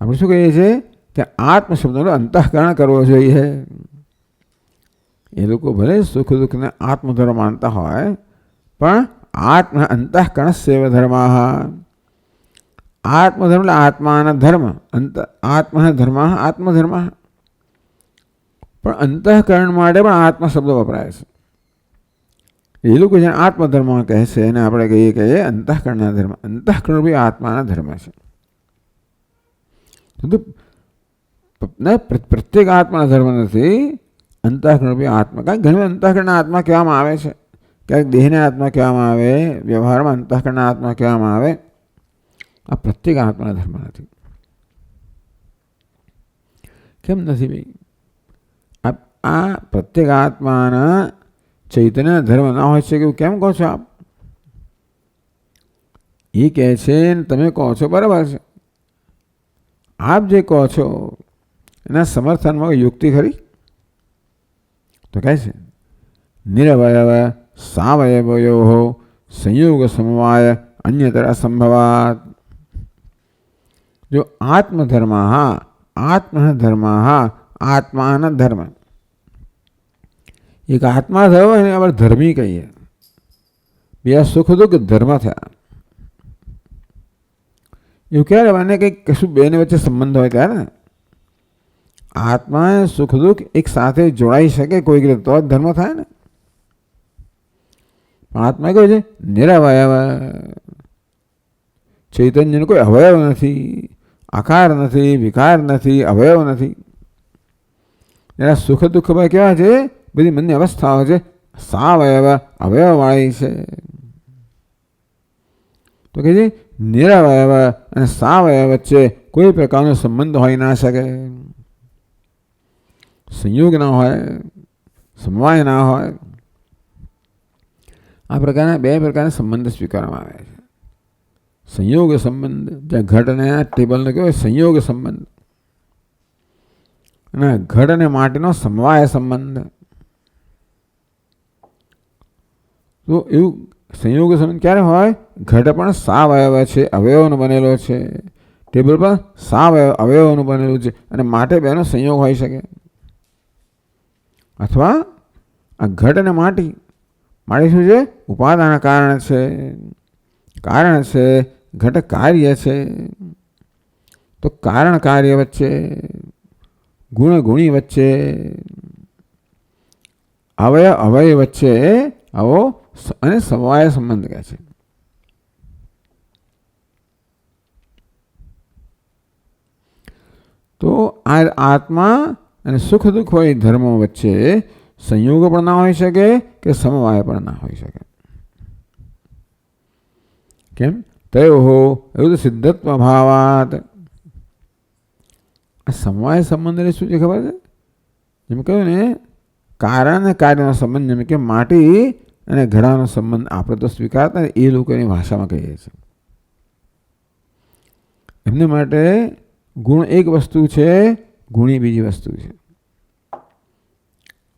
આપણે શું કહીએ છીએ કે આત્મ શબ્દનો અંતઃકરણ કરવો જોઈએ. એ લોકો ભલે સુખ દુઃખને આત્મધર્મ માનતા હોય, પણ આત્મ અંતઃકરણ સેવ ધર્મ, આત્મધર્મ એટલે આત્માના ધર્મ, આત્મના ધર્મ આત્મધર્મ. પણ અંતઃકરણ માટે પણ આત્મા શબ્દ વપરાય છે. એ લોકો જેને આત્મધર્મ કહે છે એને આપણે કહીએ કે એ અંતઃકરણના ધર્મ. અંતઃકરણ બી આત્માના ધર્મ છે. પ્રત્યેક આત્માના ધર્મ નથી, અંતઃકરણ બી આત્મા. કારણ ઘણી અંતઃકરણના આત્મા કહેવામાં આવે છે, ક્યારેક દેહને આત્મા કહેવામાં આવે, વ્યવહારમાં અંતઃકરણના આત્મા કહેવામાં આવે. આ પ્રત્યેક આત્માના ધર્મ નથી. કેમ નથી ભાઈ? આ પ્રત્યેક આત્માના ચૈતન્ય ધર્મ ના હોય છે કે કેમ કહો છો આપ? એ કહે છે તમે કહો છો બરાબર છે. આપ જે કહો છો એના સમર્થનમાં યુક્તિ ખરી? તો કહે છે નિરવયવ સાવયવયો સંયોગ સમવાય અન્યતર સંભવાત. જો આત્મધર્મ, આત્મધર્મ, આત્માના ધર્મ, એક આત્મા થયો એને આપણે ધર્મી કહીએ. બે સુખ દુઃખ ધર્મ થયા. એવું ક્યારે મને કંઈક કશું બેને વચ્ચે સંબંધ હોય ત્યારે ને આત્મા સુખ દુઃખ એક સાથે જોડાઈ શકે કોઈક રીતે તો જ ધર્મ થાય ને. પણ આત્મા કહ્યું છે નિરવયવ, ચૈતન્યનો કોઈ અવયવ નથી, આકાર નથી, વિકાર નથી, અવયવ નથી. એના સુખ દુઃખમાં કેવા છે? બધી મનની અવસ્થાઓ છે સાવયવ, અવયવવાળી છે. તો કે છે નિરવયવ અને સાવયવ વચ્ચે કોઈ પ્રકારનો સંબંધ હોઈ ના શકે, સંયોગ ના હોય, સમવાય ના હોય. આ પ્રકારના બે પ્રકારના સંબંધ સ્વીકારવામાં આવે છે. સંયોગ સંબંધ, જ્યાં ઘટ અને ટેબલનો કહેવાય સંયોગ સંબંધ, અને ઘટ અને માટીનો સમવાય સંબંધ. તો એવું સંયોગ સંબંધ ક્યારે હોય? ઘટ પણ સાવયવ છે, અવયવનો બનેલો છે. ટેબલ પણ સાવયવ, અવયવનું બનેલું છે, અને માટે બેનો સંયોગ હોઈ શકે. અથવા આ ઘટ અને માટી, માટી શું છે? ઉપાદાન કારણ છે, કારણ છે. ઘટ કાર્ય છે. તો કારણ કાર્ય વચ્ચે, ગુણ ગુણી વચ્ચે, અવયવ અવયવ વચ્ચે આવો અને સમવાય સંબંધ કહે છે. તો આ આત્મા અને સુખ દુઃખ હોય ધર્મો વચ્ચે સંયોગ પણ ના હોઈ શકે કે સમવાય પણ ના હોઈ શકે. કેમ? તયો એવું તો સિદ્ધત્વ ભાવાત, આ સમવાય સંબંધ એટલે શું છે ખબર છે? જેમ કહ્યું ને, કારણ અને કાર્યનો સંબંધ, જેમ કે માટી અને ઘડાનો સંબંધ આપણે તો સ્વીકારતા એ લોકોની ભાષામાં કહીએ છીએ. એમને માટે ગુણ એક વસ્તુ છે, ગુણી બીજી વસ્તુ છે.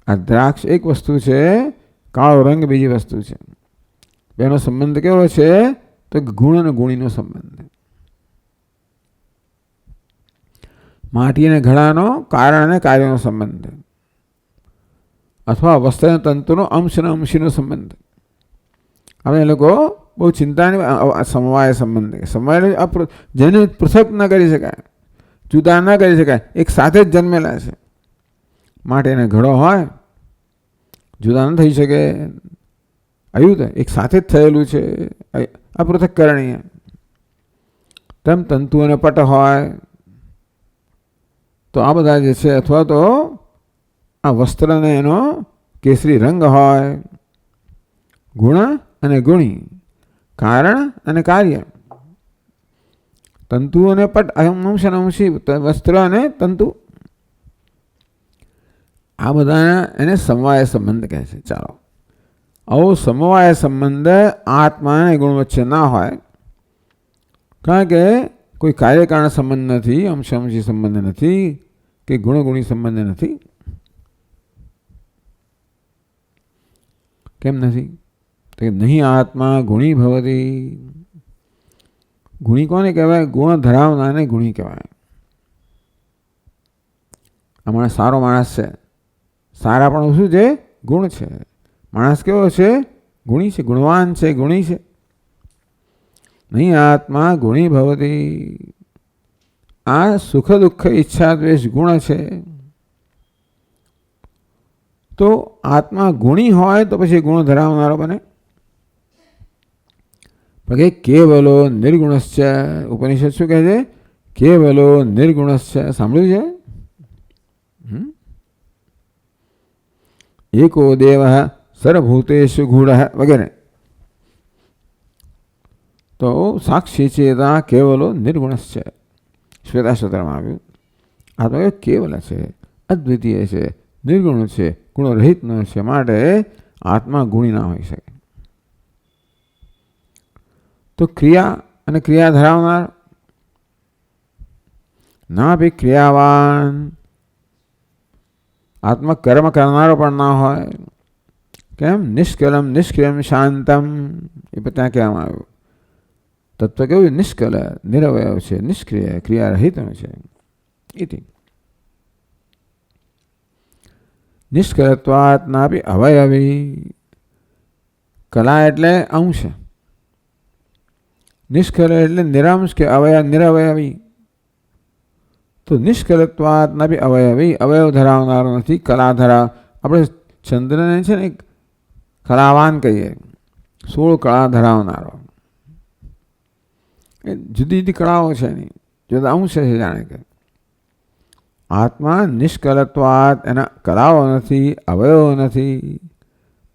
આ દ્રાક્ષ એક વસ્તુ છે, કાળો રંગ બીજી વસ્તુ છે. બેનો સંબંધ કેવો છે? તો ગુણ અને ગુણીનો સંબંધ. માટી અને ઘડાનો કારણ અને કાર્યનો સંબંધ, અથવા વસ્ત્ર તંતુનો અંશ અને અંશીનો સંબંધ. હવે એ લોકો બહુ ચિંતાની સમવાય સંબંધ. સમવાય જેને પૃથક ન કરી શકાય, જુદા ન કરી શકાય, એક સાથે જ જન્મેલા છે. માટી અને ઘડો હોય, જુદા ન થઈ શકે. આવ્યું તો એક સાથે જ થયેલું છે, અપૃથક્કરણીય. તેમ તંતુ અને પટ હોય તો આ બધા જે છે, અથવા તો આ વસ્ત્રને એનો કેસરી રંગ હોય, ગુણ અને ગુણી, કારણ અને કાર્ય, તંતુ અને પટ, અંશ અને અંશી, વસ્ત્ર અને તંતુ, આ બધા એને સમવાય સંબંધ કહે છે. ચાલો, આવો સમવાય સંબંધ આત્મા અને ગુણ વચ્ચે ના હોય, કારણ કે કોઈ કાર્યકારણ સંબંધ નથી, અંશી સંબંધ નથી, કે ગુણગુણી સંબંધ નથી. કેમ નથી? તો નહીં આત્મા ગુણી ભવતી. ગુણી કોને કહેવાય? ગુણ ધરાવનારને ગુણી કહેવાય. આ માણસ સારો માણસ છે, સારા પણ શું છે? ગુણ છે. માણસ કેવો છે? ગુણી છે, ગુણવાન છે, ગુણી છે. નહીં આત્મા ગુણી ભવતી. આ સુખ દુઃખ ઈચ્છા દ્વેષ ગુણ છે. તો આત્મા ગુણી હોય તો પછી ગુણ ધરાવનારો બને. પણ કેવલો નિર્ગુણશ્ચ, ઉપનિષદ શું કહે છે? કેવલો નિર્ગુણશ્ચ. સાંભળ્યું છે? એકો દેવ સર્વભૂતેષુ ગૂઢ વગેરે. તો સાક્ષી ચેતા કેવલો નિર્ગુણશ્ચ. શ્વેતાશ્વતરમાં આવ્યું. આત્મા કેવલ છે, અદ્વિતીય છે, નિર્ગુણ છે, ગુણરહિત ન છે, માટે આત્મા ગુણી ના હોઈ શકે. તો ક્રિયા અને ક્રિયા ધરાવનાર, ના ભી ક્રિયાવાન. આત્મા કર્મ કરનારો પણ ના હોય. કેમ? નિષ્કલમ નિષ્ક્રિયમ શાંતમ. એ ત્યાં કહેવામાં આવ્યું. તત્વ કેવું? નિષ્કલ, નિરવયવ છે, નિષ્ક્રિય, ક્રિયારહિતનું છે. એથી નિષ્કલત્વાત નાપી અવયવી. કલા એટલે અંશ, નિષ્કલ એટલે નિરંશ કે નિરવયવી. તો નિષ્કલત્વાત નાપી અવયવી, અવયવ ધરાવનારો નથી, કલા ધરાવ. આપણે ચંદ્રને છે ને કલાવાન કહીએ, 16 કળા ધરાવનારો. એ જુદી જુદી કળાઓ છે એની, જુદા અંશ છે. જાણે કે આત્મા નિષ્કલત્વાત, એના કલાઓ નથી, અવયવો નથી,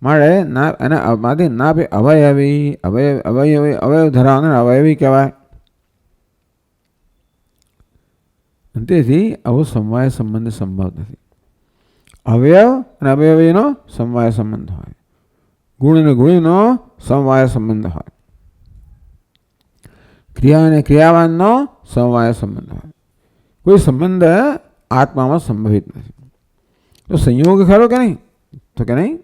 મળે એના માંથી ના ભાઈ અવયવી. અવયવ ધરાવનાર અવયવી કહેવાય. તેથી આવો સમવાય સંબંધ સંભવ નથી. અવયવ અને અવયવીનો સમવાય સંબંધ હોય, ગુણ અને ગુણીનો સમવાય સંબંધ હોય, ક્રિયા અને ક્રિયાવાનનો સમવાય સંબંધ હોય. કોઈ સંબંધ આત્મામાં સંભવિત નથી. તો સંયોગ ખરો કે નહીં? તો કે નહીં.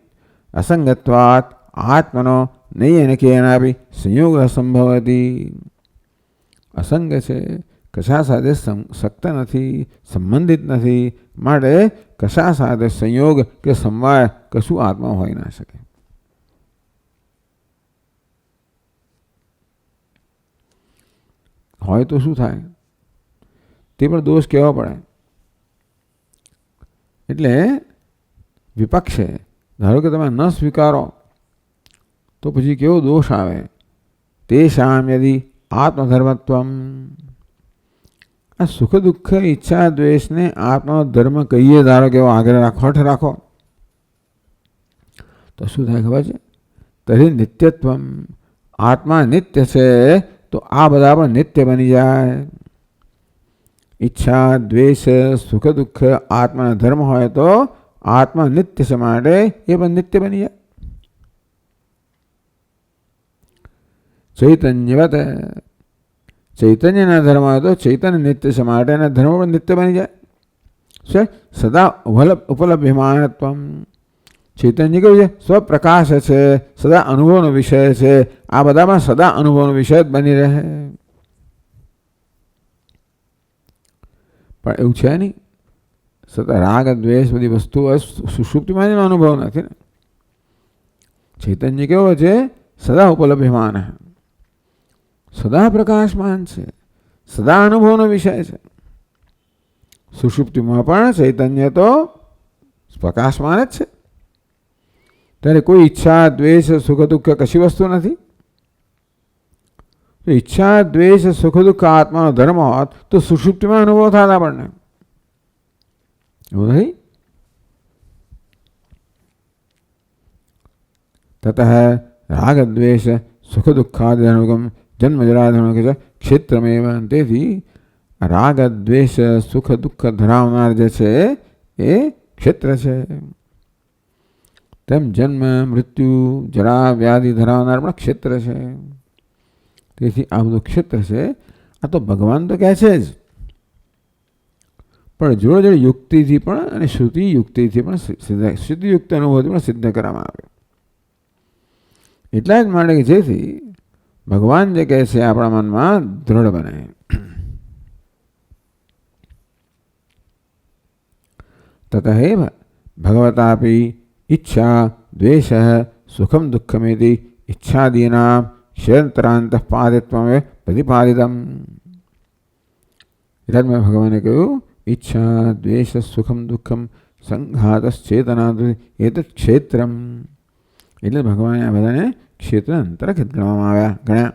અસંગત્વાત આત્મનો નહીં એને કે એના બી સંયોગ અસંભવતી. અસંગ છે, કશા સાથે સક્ત નથી, સંબંધિત નથી, માટે કશા સાથે સંયોગ કે સમવાય કશું આત્મા હોઈ ના શકે. હોય તો શું થાય? તે પણ દોષ કહેવો પડે. એટલે વિપક્ષે ધારો કે તમે ન સ્વીકારો તો પછી કેવો દોષ આવે? તેષામ યદિ આત્મધર્મત્વમ. આ સુખ દુઃખ ઈચ્છા દ્વેષને આત્માનો ધર્મ કહીએ, ધારો કે એવો આગ્રહ રાખો, હઠ રાખો, તો શું થાય ખબર છે? તરી નિત્યત્વમ. આત્મા નિત્ય છે તો આ બધા પણ નિત્ય બની જાય. ઈચ્છા, દ્વેષ, સુખ દુઃખ આત્માના ધર્મ હોય તો આત્મા નિત્ય છે માટે એ પણ નિત્ય બની જાય. ચૈતન્યવત, ચૈતન્યના ધર્મ હોય તો ચૈતન્ય નિત્ય છે માટે એના ધર્મ પણ નિત્ય બની જાય છે. સદા ઉપલબ્ધમાનત્વ, ચૈતન્ય કેવું છે? સ્વપ્રકાશ છે, સદા અનુભવનો વિષય છે. આ બધામાં સદા અનુભવનો વિષય જ બની રહે. પણ એવું છે નહીં. સદા રાગ દ્વેષ બધી વસ્તુઓ સુષુપ્તિમાં એનો અનુભવ નથી ને. ચૈતન્ય કેવો છે? સદા ઉપલબ્ધમાન, સદા પ્રકાશમાન છે, સદા અનુભવનો વિષય છે. સુષુપ્તિમાં પણ ચૈતન્ય તો પ્રકાશમાન જ છે. ત્યારે કોઈ ઈચ્છા, દ્વેષ, સુખ દુઃખ કશી વસ્તુ નથી. તો ઈચ્છા, દ્વેષ, સુખ દુઃખ આત્માનો ધર્મ હોત તો સુષુપ્તિમાં અનુભવ થતા આપણને. એવું નહીં. તત રાગ દ્વેષ સુખ દુઃખાદિ અનુગમ જન્મ જરાધર્મ કે ક્ષેત્રમેવ. તેથી રાગ દ્વેષ સુખ દુઃખ ધરાવનાર જે છે એ ક્ષેત્ર છે. તેમ જન્મ મૃત્યુ જરા વ્યાધિ ધરાવનાર પણ ક્ષેત્ર છે. તેથી આ બધું ક્ષેત્ર છે. આ તો ભગવાન તો કહે છે જ, પણ જોડે જોડે યુક્તિથી પણ અને શ્રુતિ યુક્તિથી પણ શ્રુતિયુક્ત અનુભવથી પણ સિદ્ધ કરવામાં આવે. એટલા જ માટે કે જેથી ભગવાન જે કહે છે આપણા મનમાં દ્રઢ બને. તતઃ ભગવતાપી ઈચ્છા દ્વેષ સુખમ દુઃખમેતિ ઈચ્છાદીના ક્ષેત્રાંત પાદિત્વમે પ્રતિપાદિતમ. એટલે મેં ભગવાને કહ્યું ઈચ્છા દ્વેષ સુખમ દુઃખમ સંઘાતશ્ચેતના એત ક્ષેત્રમ. એટલે ભગવાને આ બધાને ક્ષેત્ર અંતર્ગત ગણવામાં ગણ્યા.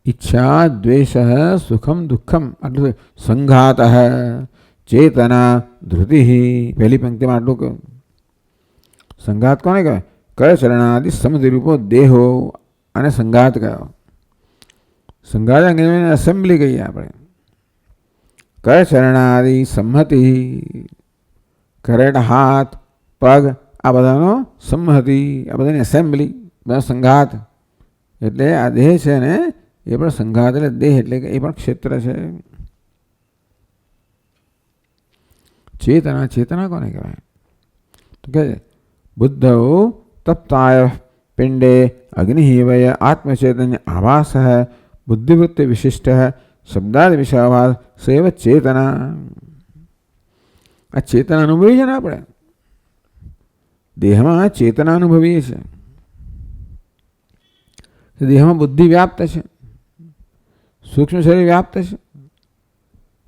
ઈચ્છા દ્વેષ સુખમ દુઃખમ આટલું સંઘાત ચેતના ધૃતિ. પહેલી પંક્તિમાં આટલું કહ્યું. સંઘાત કોને કહેવાય? કય ચરણાદિ સમધિરૂપો દેહો અને સંઘાત કયો. સંઘાત અંગ્રેજીને એસેમ્બલી કહીએ આપણે. કય ચરણાદિ સંમતિ, કરેટ હાથ પગ આ બધાનો સંમતિ, આ બધાની એસેમ્બલી, બધા સંઘાત. એટલે આ દેહ છે ને એ પણ સંઘાત એટલે દેહ એટલે કે એ પણ ક્ષેત્ર છે. ચેતના, ચેતના કોને કહેવાય? તો કે બુદ્ધ તપ્તાય પિંડે અગ્નિવય આત્મચૈતન્ય આભાસ બુદ્ધિવૃત્તિ વિશિષ્ટ શબ્દાદ વિષયાભાસ સેવ ચેતના. આ ચેતના અનુભવીએ છીએ ને આપણે. દેહમાં ચેતના અનુભવીએ છીએ. દેહમાં બુદ્ધિ વ્યાપ્ત છે, સૂક્ષ્મ શરીર વ્યાપ્ત છે.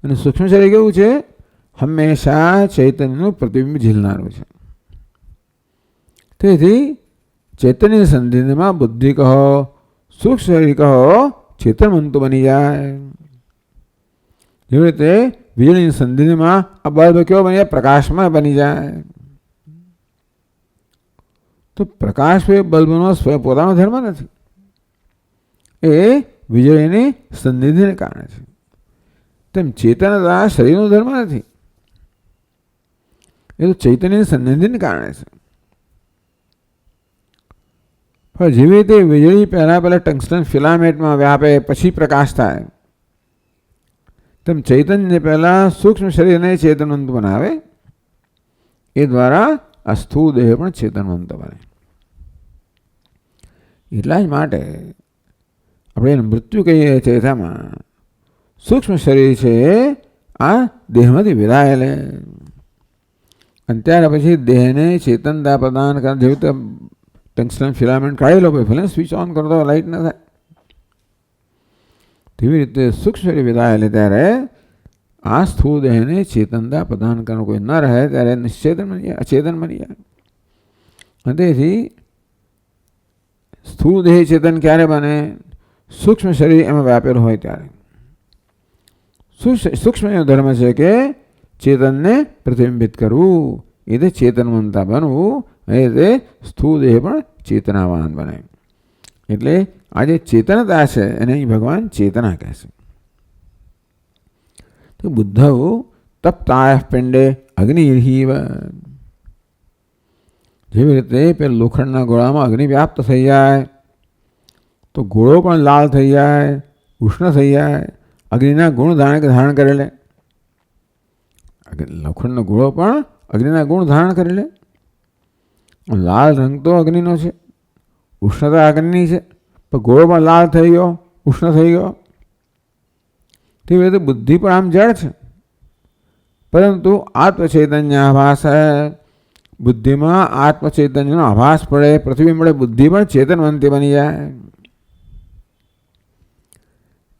અને સૂક્ષ્મ શરીર કેવું છે? હંમેશા ચૈતન્યનું પ્રતિબિંબ ઝીલનારું છે. તેથી ચૈતન્ય સંધિમાં બુદ્ધિ કહો, સૂક્ષ્મ શરીર કહો, ચેતનવંતો બની જાય. જેવી રીતે વીજળીની સંધિમાં આ બલ્બ કેવો બની જાય? પ્રકાશમાં બની જાય. તો પ્રકાશ એ બલ્બનો પોતાનો ધર્મ નથી, એ વીજળીની સંધિને કારણે છે. તેમ ચેતનતા શરીરનો ધર્મ નથી, એ તો ચૈતન્યની સંધિને કારણે છે. પણ જેવી રીતે વીજળી પહેલા ટંગસ્ટન ફિલામેન્ટમાં વ્યાપે પછી પ્રકાશ થાય, તેમ ચૈતન્ય પહેલા સૂક્ષ્મ શરીરને ચેતનવંત બનાવે, એ દ્વારા આ સ્થૂળ દેહ પણ ચેતનવંત બને. એટલા જ માટે આપણે એને મૃત્યુ કહીએ છીએ. તેમાં સૂક્ષ્મ શરીર છે આ દેહમાંથી વિરાયેલે, અને ત્યાર પછી દેહને ચેતનતા પ્રદાન કરે. જેવી રીતે ટંગસ્ટન ફિલામેન્ટ કાઢી લો, ભલે સ્વિચ ઓન કરો તો લાઇટ ન થાય, તેવી રીતે સૂક્ષ્મ શરીર વિરાયેલે ત્યારે આ સ્થૂળ દેહને ચેતનતા પ્રદાન કરવાનું કોઈ ન રહે ત્યારે નિશ્ચેતન અચેતન બની જાય. અને તેથી સ્થૂળ દેહ ચેતન ક્યારે બને? સૂક્ષ્મ શરીર એમાં વ્યાપેલું હોય ત્યારે. સૂક્ષ્મ એવો ધર્મ છે કે ચેતનને પ્રતિબિંબિત કરવું, એ રીતે ચેતનવંતા બનવું, એ રીતે સ્થૂળ દેહ પણ ચેતનાવાન બને. એટલે આ જે ચેતનતા છે એને અહીં ભગવાન ચેતના કહે છે. તો બુદ્ધવ તપ્તાય પિંડે અગ્નિર્હીવ, જેવી રીતે પેલા લોખંડના ગોળામાં અગ્નિ વ્યાપ્ત થઈ જાય તો ગોળો પણ લાલ થઈ જાય, ઉષ્ણ થઈ જાય. અગ્નિના ગુણ ધારણ કરે લે. લોખંડનો ગોળો પણ અગ્નિના ગુણ ધારણ કરી લે. લાલ રંગ તો અગ્નિનો છે, ઉષ્ણતા અગ્નિની છે, પણ ગોળો પણ લાલ થઈ ગયો, ઉષ્ણ થઈ ગયો. તેવી રીતે બુદ્ધિ પણ આમ જળ છે, પરંતુ આત્મચૈતન્ય આભાસ, બુદ્ધિમાં આત્મચૈતન્યનો આભાસ પડે, પૃથ્વી મળે, બુદ્ધિ પણ ચેતનવંતી બની જાય.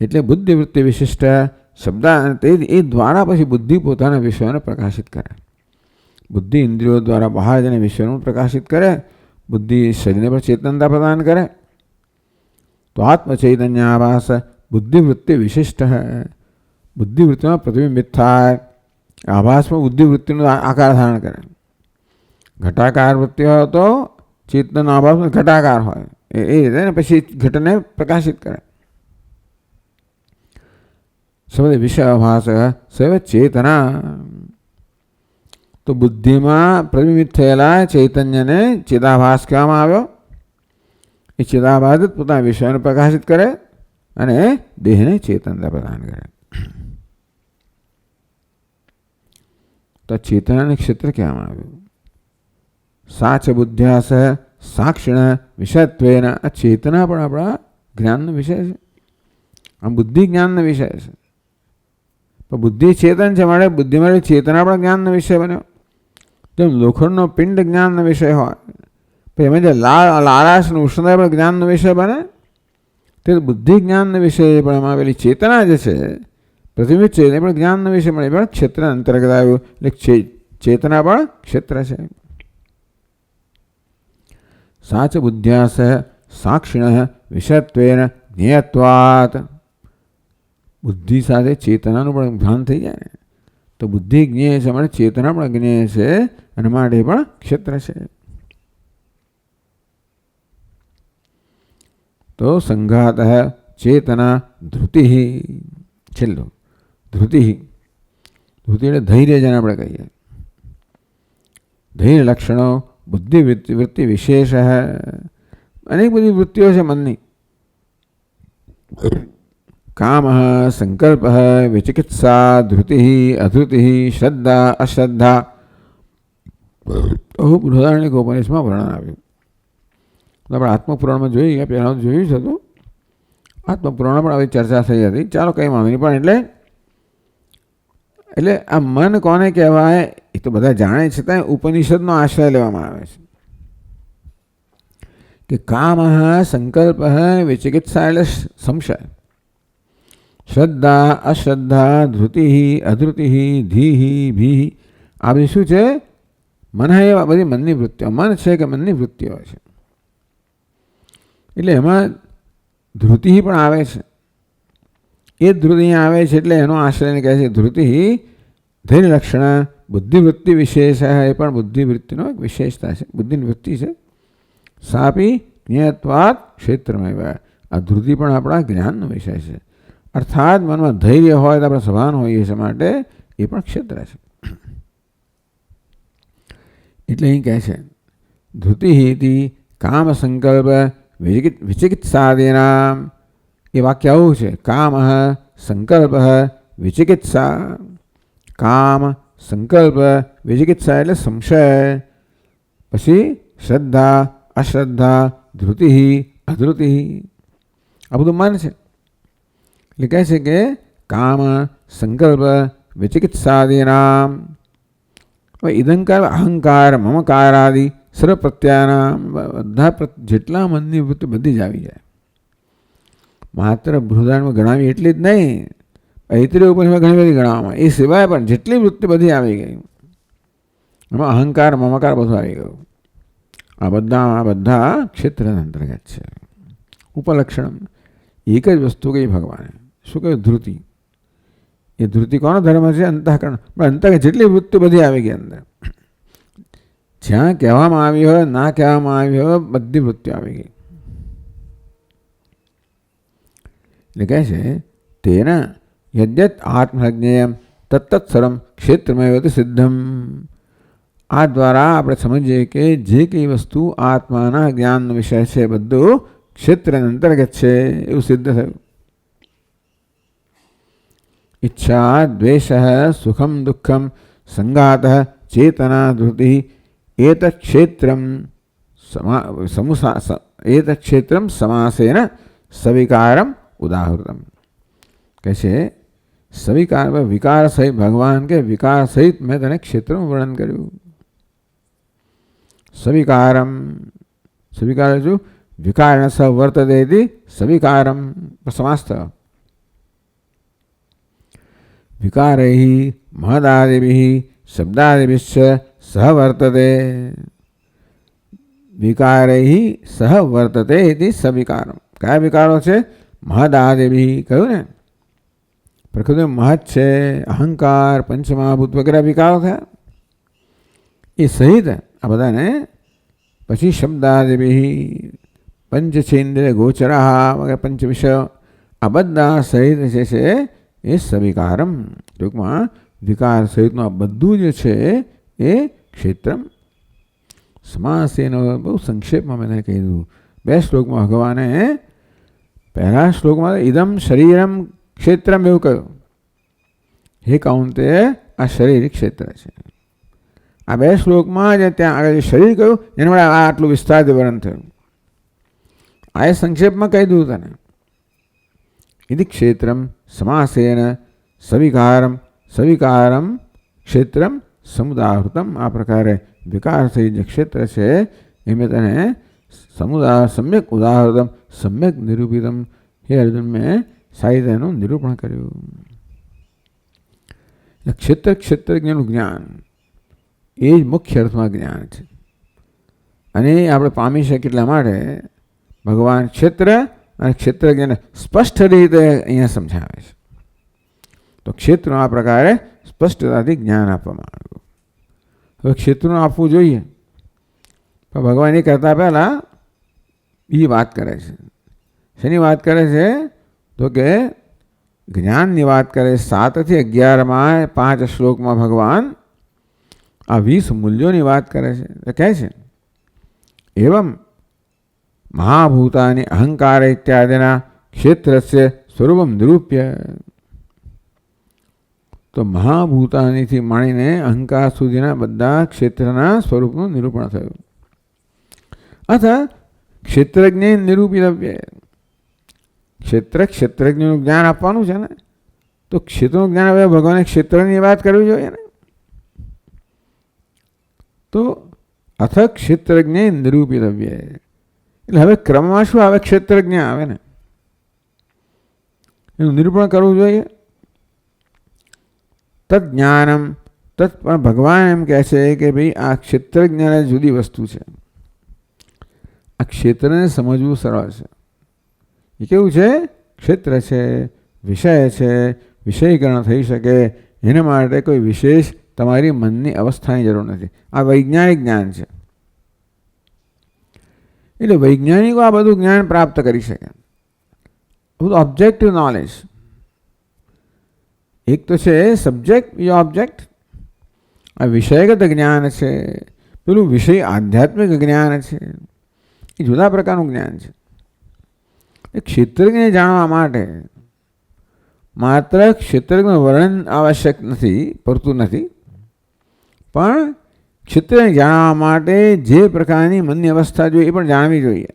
એટલે બુદ્ધિવૃત્તિ વિશિષ્ટ શબ્દ એ દ્વારા પછી બુદ્ધિ પોતાના વિષયોને પ્રકાશિત કરે. બુદ્ધિ ઇન્દ્રિયો દ્વારા બહાર જઈને વિષયોનું પ્રકાશિત કરે. બુદ્ધિ શરીરને પર ચેતનતા પ્રદાન કરે. તો આત્મચૈતન્ય આભાસ બુદ્ધિવૃત્તિ વિશિષ્ટ હૈ. બુદ્ધિવૃત્તિમાં પ્રતિબિંબિત થાય. આભાસમાં બુદ્ધિવૃત્તિનો આકાર ધારણ કરે. ઘટાકાર વૃત્તિ હોય તો ચેતન આભાસમાં ઘટાકાર હોય એ રીતે ને પછી ઘટને પ્રકાશિત કરે. સૌથી વિષયાભાસ સૈવ ચેતના. તો બુદ્ધિમાં પ્રતિબિંબિત થયેલા ચૈતન્યને ચેતાભાસ કહેવામાં આવ્યો. એ ચેતાભાસ જ પોતાના વિષયોને પ્રકાશિત કરે અને દેહને ચેતનતા પ્રદાન કરે. તો ચેતનાને ક્ષેત્ર કહેવામાં આવ્યું. સાચ બુદ્ધ્યાસ સાક્ષિણ વિષયત્વેન. આ ચેતના પણ આપણા જ્ઞાનનો વિષય છે. આ બુદ્ધિ જ્ઞાનનો વિષય છે. પણ બુદ્ધિ ચેતન છે માટે બુદ્ધિમાં ચેતના પણ જ્ઞાનનો વિષય બન્યો. જેમ લોખંડનો પિંડ જ્ઞાનનો વિષય હોય, પછી એમાં જે લાલાશ ઉષ્ણતા પણ જ્ઞાનનો વિષય બને. તે બુદ્ધિ જ્ઞાનનો વિષય પણ એમાં આવેલી ચેતના જે છે પ્રતિબિંબિત છે એ પણ જ્ઞાનનો વિષય મળે, પણ ક્ષેત્ર અંતર્ગત આવ્યું. એટલે ચેતના પણ ક્ષેત્ર છે. સાચ બુદ્ધ્યાસ સાક્ષિણ વિષયત્વેન જ્ઞેયત્વાત. બુદ્ધિ સાથે ચેતનાનું પણ ભાન થઈ જાય ને તો બુદ્ધિ જ્ઞેય છે માટે ચેતના પણ જ્ઞેય છે અને માટે પણ ક્ષેત્ર છે. તો સંઘાત ચેતના ધૃતિ. છેલ્લું ધૃતિ. ધૃતિ એટલે ધૈર્ય જેને આપણે કહીએ. ધૈર્ય લક્ષણો બુદ્ધિ વૃત્તિ વિશેષ. અનેક બધી વૃત્તિઓ છે મનની. કામ સંકલ્પ વિચિકિત્સા ધૃતિ અધૃતિ શ્રદ્ધા અશ્રદ્ધા. બૃહદારણ્યક ઉપનિષદમાં વર્ણન આવ્યું. આપણે આત્મપુરાણમાં જોઈએ, પહેલાં જોયું છે તો આત્મપુરાણમાં પણ આવી ચર્ચા થઈ હતી. ચાલો કંઈ વાંધો નહીં, પણ એટલે આ મન કોને કહેવાય એ તો બધા જાણે, છતાં ઉપનિષદનો આશ્રય લેવામાં આવે છે કે કામ સંકલ્પ વિચિકિત્સા એટલે સંશય, શ્રદ્ધા અશ્રદ્ધા ધૃતિ અધૃતિ ધીહી ભીહી. આ બધી શું છે? મન એ બધી મનની વૃત્તિઓ. મન છે કે મનની વૃત્તિઓ છે. એટલે એમાં ધૃતિ પણ આવે છે. એ જ ધૃતિ આવે છે એટલે એનો આશ્રયને કહે છે ધૃતિ ધૈર્ય લક્ષણ બુદ્ધિવૃત્તિ વિશેષ. એ પણ બુદ્ધિવૃત્તિનો એક વિશેષતા છે, બુદ્ધિની વૃત્તિ છે. સાપી જ્ઞેયત્વાત ક્ષેત્રમાં. આ ધૃતિ પણ આપણા જ્ઞાનનો વિષય છે. અર્થાત મનમાં ધૈર્ય હોય તો આપણે સભાન હોઈએ છીએ માટે એ પણ ક્ષેત્ર છે. એટલે અહીં કહે છે ધૃતિ કામ સંકલ્પ વિચિકિત્સાદીનામ. એ વાક્ય આવું છે. કામ સંકલ્પ વિચિકિત્સા. કામ સંકલ્પ વિચિકિત્સા એટલે સંશય, પછી શ્રદ્ધા અશ્રદ્ધા ધૃતિ અધૃતિ. આ બધું મન છે. એટલે કહે છે કે કામ સંકલ્પ વિચિકિત્સાદીનામ. ઇદંકાર અહંકાર મમકાર આદિ સર્વ પ્રત્યાનામ. બધા જેટલા મનની વૃત્તિ બધી જ આવી જાય. માત્ર બૃહદારણ્યમાં ગણાવી એટલી જ નહીં, ઐત્રેય ઉપનિષદમાં ઘણી બધી ગણાવવામાં. એ સિવાય પણ જેટલી વૃત્તિ બધી આવી ગઈ. એમાં અહંકાર મમકાર બધું આવી ગયું. આ બધા ક્ષેત્ર અંતર્ગત છે. ઉપલક્ષણ એક જ વસ્તુ કહી ભગવાને. શું કહ્યું? ધૃતિ. એ ધૃતિ કોનો ધર્મ છે? અંતઃકરણ. પણ અંતઃકરણ જેટલી વૃત્તિ બધી આવી ગઈ અંદર. જ્યાં કહેવામાં આવી હોય ના કહેવામાં આવી હોય બધી વૃત્તિઓ આવી ગઈ. એટલે કહે છે તેના યદ્યત આત્મજ્ઞેયમ તત્તત સર્વમ ક્ષેત્રમેવ સિદ્ધમ. આ દ્વારા આપણે સમજીએ કે જે કઈ વસ્તુ આત્માના જ્ઞાનનો વિષય છે બધું ક્ષેત્રના અંતર્ગત છે એવું સિદ્ધ થયું. ઈચ્છા દ્વેષ સુખમ દુઃખમ સંગાત ચેતના ધૃતિ એતत् ક્ષેત્રમ સમાસેન સવિકારમ ઉદાહૃતમ. કહે છે સવિકાર વિકાર સહિત ભગવાન કે વિકાર સહિત મેં તને ક્ષેત્રનું વર્ણન કર્યું. સવિકારમ સવિકાર શું વિકારણ સ વર્તતે સવિકારમ સમાસ થયો. વિકારૈ મહદાદિભિ શબ્દાદિભિશ્ચ સહ વર્તતે. વિકારૈ સહ વર્તતે ઇતિ સવિકારમ. કયા વિકારો છે? મહદાદિભિ કહ્યું ને, પ્રકૃતિ મહત છે, અહંકાર, પંચમહાભૂત વગેરે વિકારો થયા એ સહિત આ બધાને. પછી શબ્દાદિભિ પંચેન્દ્રિય ગોચરા વગેરે પંચ વિષયો આ બધા સહિત જે છે એ સવિકારમ. ટૂંકમાં વિકાર સહિતનું આ બધું જે છે એ ક્ષેત્રમ. સમાસ એનો બહુ સંક્ષેપમાં મેં કહી દીધું. 2 શ્લોકમાં ભગવાને પહેલા શ્લોકમાં ઇદમ શરીરમ ક્ષેત્રમ એવું કહ્યું. હે કાઉંતે આ શરીર ક્ષેત્ર છે. આ 2 શ્લોકમાં જે ત્યાં આગળ શરીર કહ્યું એના વડે આટલું વિસ્તારથી વર્ણન થયું. આ એ સંક્ષેપમાં કહી દીધું તને. ઇતિ ક્ષેત્રમ સમાસેન સવિકારમ સવિકારમ ક્ષેત્રમ સમુદાહૃતમ. આ પ્રકારે વિકાર સહિત જે ક્ષેત્ર છે એ મેં તને સમ્યક ઉદાહૃતમ સમ્યક નિરૂપિતમ. હે અર્જુન, મેં સાહિત્યનું નિરૂપણ કર્યું. ક્ષેત્રજ્ઞનું જ્ઞાન એ જ મુખ્ય અર્થમાં જ્ઞાન છે. અને આપણે પામી શકીએ એટલા માટે ભગવાન ક્ષેત્ર અને ક્ષેત્રજ્ઞને સ્પષ્ટ રીતે અહીંયા સમજાવે છે. તો ક્ષેત્રનું આ પ્રકારે સ્પષ્ટતાથી જ્ઞાન આપવામાં આવ્યું. હવે ક્ષેત્રનું આપવું જોઈએ, પણ ભગવાન એ કરતા પહેલાં બીજી વાત કરે છે. શેની વાત કરે છે? તો કે જ્ઞાનની વાત કરે. 7 થી 11માં 5 શ્લોકમાં ભગવાન આ 20 મૂલ્યોની વાત કરે છે. કહે છે એવમ મહાભૂતાની અહંકાર ઇત્યાદિના ક્ષેત્રસ્ય સ્વરૂપમ નિરૂપ્ય. તો મહાભૂતાનીથી માંડીને અહંકાર સુધીના બધા ક્ષેત્રના સ્વરૂપનું નિરૂપણ થયું. અથવા ક્ષેત્રજ્ઞ નિરૂપિતવ્ય. ક્ષેત્રજ્ઞનું જ્ઞાન આપવાનું છે ને, તો ક્ષેત્રનું જ્ઞાન હવે ભગવાને ક્ષેત્રની વાત કરવી જોઈએ ને. તો અથ ક્ષેત્રજ્ઞ નિરૂપિતવ્ય એટલે હવે ક્રમમાં શું આવે? ક્ષેત્રજ્ઞ આવે ને, એનું નિરૂપણ કરવું જોઈએ. તદ જ્ઞાનમ તત્ પણ ભગવાન એમ કહે છે કે ભાઈ આ ક્ષેત્રજ્ઞ જુદી વસ્તુ છે. આ ક્ષેત્રને સમજવું સરળ છે. એ કેવું છે? ક્ષેત્ર છે, વિષય છે, વિષયીકરણ થઈ શકે એના માટે કોઈ વિશેષ તમારી મનની અવસ્થાની જરૂર નથી. આ વૈજ્ઞાનિક જ્ઞાન છે. એટલે વૈજ્ઞાનિકો આ બધું જ્ઞાન પ્રાપ્ત કરી શકે. બધું ઓબ્જેક્ટિવ નોલેજ. એક તો છે સબ્જેક્ટ, બીજો ઓબ્જેક્ટ. આ વિષયગત જ્ઞાન છે, પેલું વિષય આધ્યાત્મિક જ્ઞાન છે. એ જુદા પ્રકારનું જ્ઞાન છે. એ ક્ષેત્રજ્ઞને જાણવા માટે માત્ર ક્ષેત્રજ્ઞ વર્ણન આવશ્યક નથી, પડતું નથી, પણ ક્ષેત્રને જાણવા માટે જે પ્રકારની મનની અવસ્થા જોઈએ એ પણ જાણવી જોઈએ.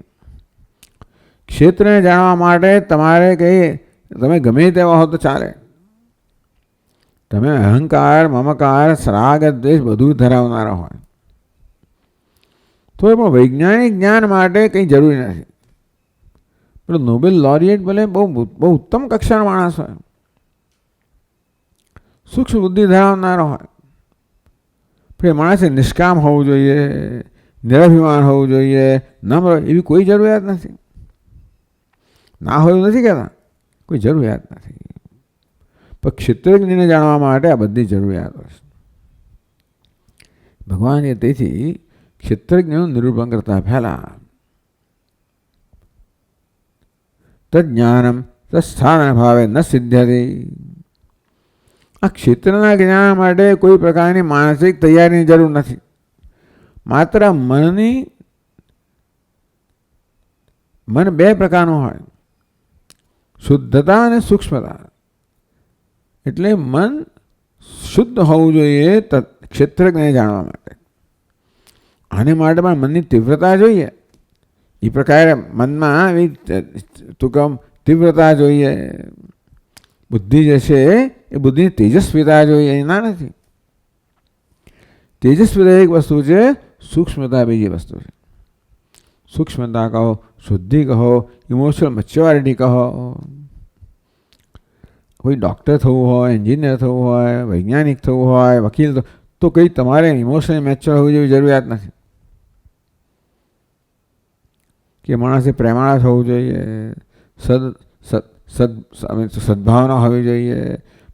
ક્ષેત્રને જાણવા માટે તમારે તમે ગમે તેવા હો તો ચાલે. તમે અહંકાર, મમકાર, રાગ, દ્વેષ બધું ધરાવનારા હોય તો એ પણ વૈજ્ઞાનિક જ્ઞાન માટે કંઈ જરૂરી નથી. પેલો નોબેલ લોરિએટ ભલે બહુ ઉત્તમ કક્ષાનો માણસ હોય, સૂક્ષ્મ બુદ્ધિ ધરાવનારો હોય, પણ એ માણસે નિષ્કામ હોવું જોઈએ, નિરાભિમાન હોવું જોઈએ, નમ્ર, એવી કોઈ જરૂરિયાત નથી. ના હોય એવું નથી કહેતા, કોઈ જરૂરિયાત નથી. પણ ક્ષેત્રજ્ઞને જાણવા માટે આ બધી જરૂરિયાતો છે. ભગવાને તેથી ક્ષેત્રજ્ઞનું નિરૂપણ કરતા પહેલા તજ્ઞાનમ તત્સાધન ભાવે ન સિદ્ધ્યતે. આ ક્ષેત્રના જ્ઞાન માટે કોઈ પ્રકારની માનસિક તૈયારીની જરૂર નથી. માત્ર મન બે પ્રકારનું હોય, શુદ્ધતા અને સૂક્ષ્મતા. એટલે મન શુદ્ધ હોવું જોઈએ ક્ષેત્રજ્ઞને જાણવા માટે. આને માટે પણ મનની તીવ્રતા જોઈએ. એ પ્રકારે મનમાં તીવ્રતા જોઈએ. બુદ્ધિ જે છે એ બુદ્ધિની તેજસ્વીતા જોઈએ, એના નથી. તેજસ્વીતા એક વસ્તુ છે, સૂક્ષ્મતા બીજી વસ્તુ છે. સૂક્ષ્મતા કહો, શુદ્ધિ કહો, ઇમોશનલ મેચ્યોરિટી કહો. કોઈ ડૉક્ટર થવું હોય, એન્જિનિયર થવું હોય, વૈજ્ઞાનિક થવું હોય, વકીલ તો કંઈ તમારે ઇમોશનલ મેચ્યોર હોવી જેવી જરૂરિયાત નથી. કે માણસે પ્રેમાળ થવું જોઈએ, સદભાવના હોવી જોઈએ,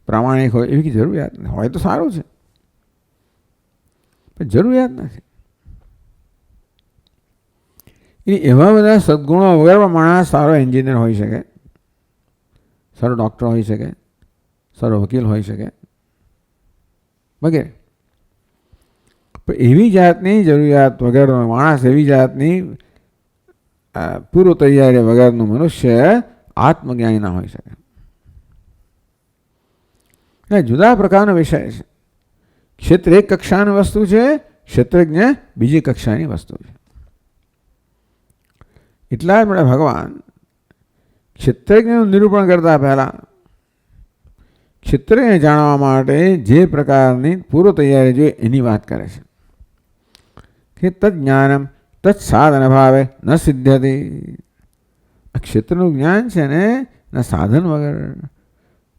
પ્રામાણિક હોય, એવી જરૂરિયાત નથી. હોય તો સારું છે, પણ જરૂરિયાત નથી. એવા બધા સદગુણો વગર માણસ સારો એન્જિનિયર હોઈ શકે, સારો ડૉક્ટર હોઈ શકે, સારો વકીલ હોઈ શકે વગેરે. પણ એવી જાતની જરૂરિયાત વગરનો માણસ, એવી જાતની પૂર્વ તૈયારી વગરનું મનુષ્ય આત્મજ્ઞાની ના હોઈ શકે. એ જુદા પ્રકારનો વિષય છે. ક્ષેત્ર એક કક્ષાની વસ્તુ છે, ક્ષેત્રજ્ઞ બીજી કક્ષાની વસ્તુ છે. એટલા જ માટે ભગવાન ક્ષેત્રજ્ઞનું નિરૂપણ કરતા પહેલા ક્ષેત્રને જાણવા માટે જે પ્રકારની પૂર્વ તૈયારી જોઈએ એની વાત કરે છે. કે તજ્ઞાનમ તત્સાધન ભાવે ન સિદ્ધ્યતે. ક્ષેત્રનું જ્ઞાન છે ને એના સાધન વગર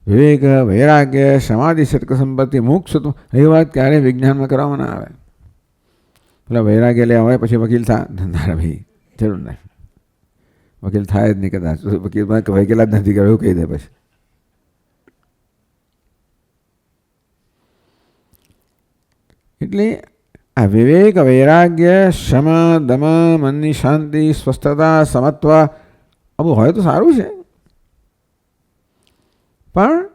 વિવેક, વૈરાગ્ય, સમાધિ, સત્ક સંપત્તિ, મોક્ષ એ વાત ક્યારેય વિજ્ઞાનમાં કરવામાં ના આવે. પેલા વૈરાગ્ય લેવા હોય પછી વકીલ થાય, ભાઈ જરૂર નહીં, વકીલ થાય જ નહીં કદાચ. વકીલમાં વકીલાત નથી કર્યો એવું કહી દે પછી. એટલે આ વિવેક, વૈરાગ્ય, ક્ષમા, દમ, મનની શાંતિ, સ્વસ્થતા, સમત્વ આવું હોય તો સારું છે, પણ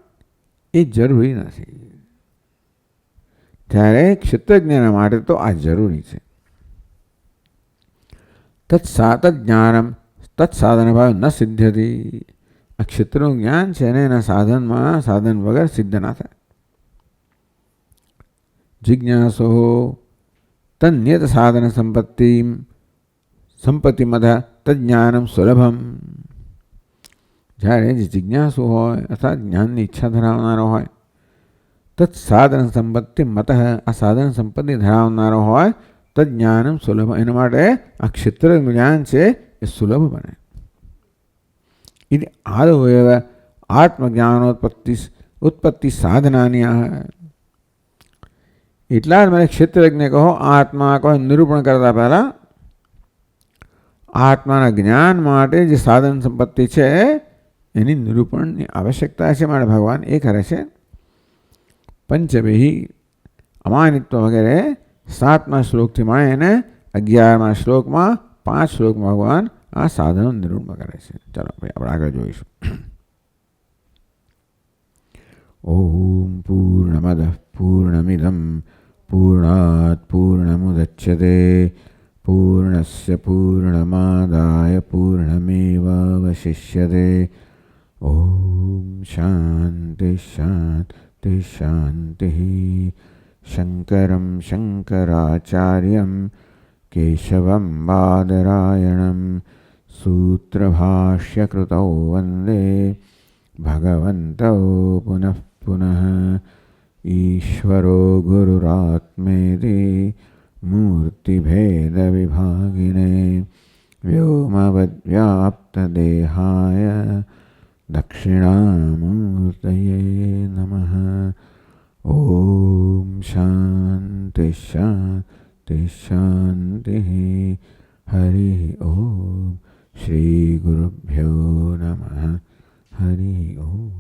એ જરૂરી નથી. ત્યારે ક્ષેત્રજ્ઞાન માટે તો આ જરૂરી છે. તજ્ઞાનમ તત્સાધન ભાવ ન સિદ્ધ્યતે. આ ક્ષેત્રનું જ્ઞાન છે ને એના સાધનમાં સાધન વગર સિદ્ધ ના થાય. જિજ્ઞાસો તન્યત સાધન સંપત્તિ મધ તજ્ઞાનમ સુલભમ. જ્યારે જે જિજ્ઞાસુ હોય અર્થાત જ્ઞાનની ઈચ્છા ધરાવનારો હોય, તત્સાધન સંપત્તિ મત, આ સાધન સંપત્તિ ધરાવનારો હોય, તજ્ઞાનમ સુલભ, એના માટે આ ક્ષેત્ર જ્ઞાન છે એ સુલભ બને. એટલે આદવ આત્મજ્ઞાનોત્પત્તિ સાધનાની એટલા જ મને ક્ષેત્રજ્ઞ કહો, આત્મા કહો, નિરૂપણ કરતા પહેલા આત્માના જ્ઞાન માટે જે સાધન સંપત્તિ છે એની નિરૂપણની આવશ્યકતા છે. માટે ભગવાન એ કરે છે. પંચભિ અમાનિત્વ વગેરે 7મા શ્લોકથી માંડીને 11મા શ્લોકમાં 5 શ્લોકમાં ભગવાન આ સાધનો નિરૂપણ કરે છે. ચાલો ભાઈ આપણે આગળ જોઈશું. ઓમ પૂર્ણમદ પૂર્ણમિદમ પૂર્ણાત પૂર્ણમુદચ્યતે પૂર્ણસ્ય પૂર્ણમાદાય પૂર્ણમેવાવશિષ્યતે. ઓમ શાંતિ શાંતિ શાંતિ. શંકરં શંકરાચાર્યં કેશવં બાદરાયણં સૂત્રભાષ્યકૃતૌ વંદે ભગવन्तौ પુનઃ પુનઃ. ઈશ્વરો ગુરુરાત્મેતિ મૂર્તિભેદવિભાગિને વ્યોમવદ્વ્યાપ્તદેહાય દક્ષિણામૂર્તયે નમઃ. ઓમ શાંતિ શાંતિ શાંતિ. હરિ ઓમ. શ્રી ગુરુભ્યો નમઃ. હરિ ઓમ.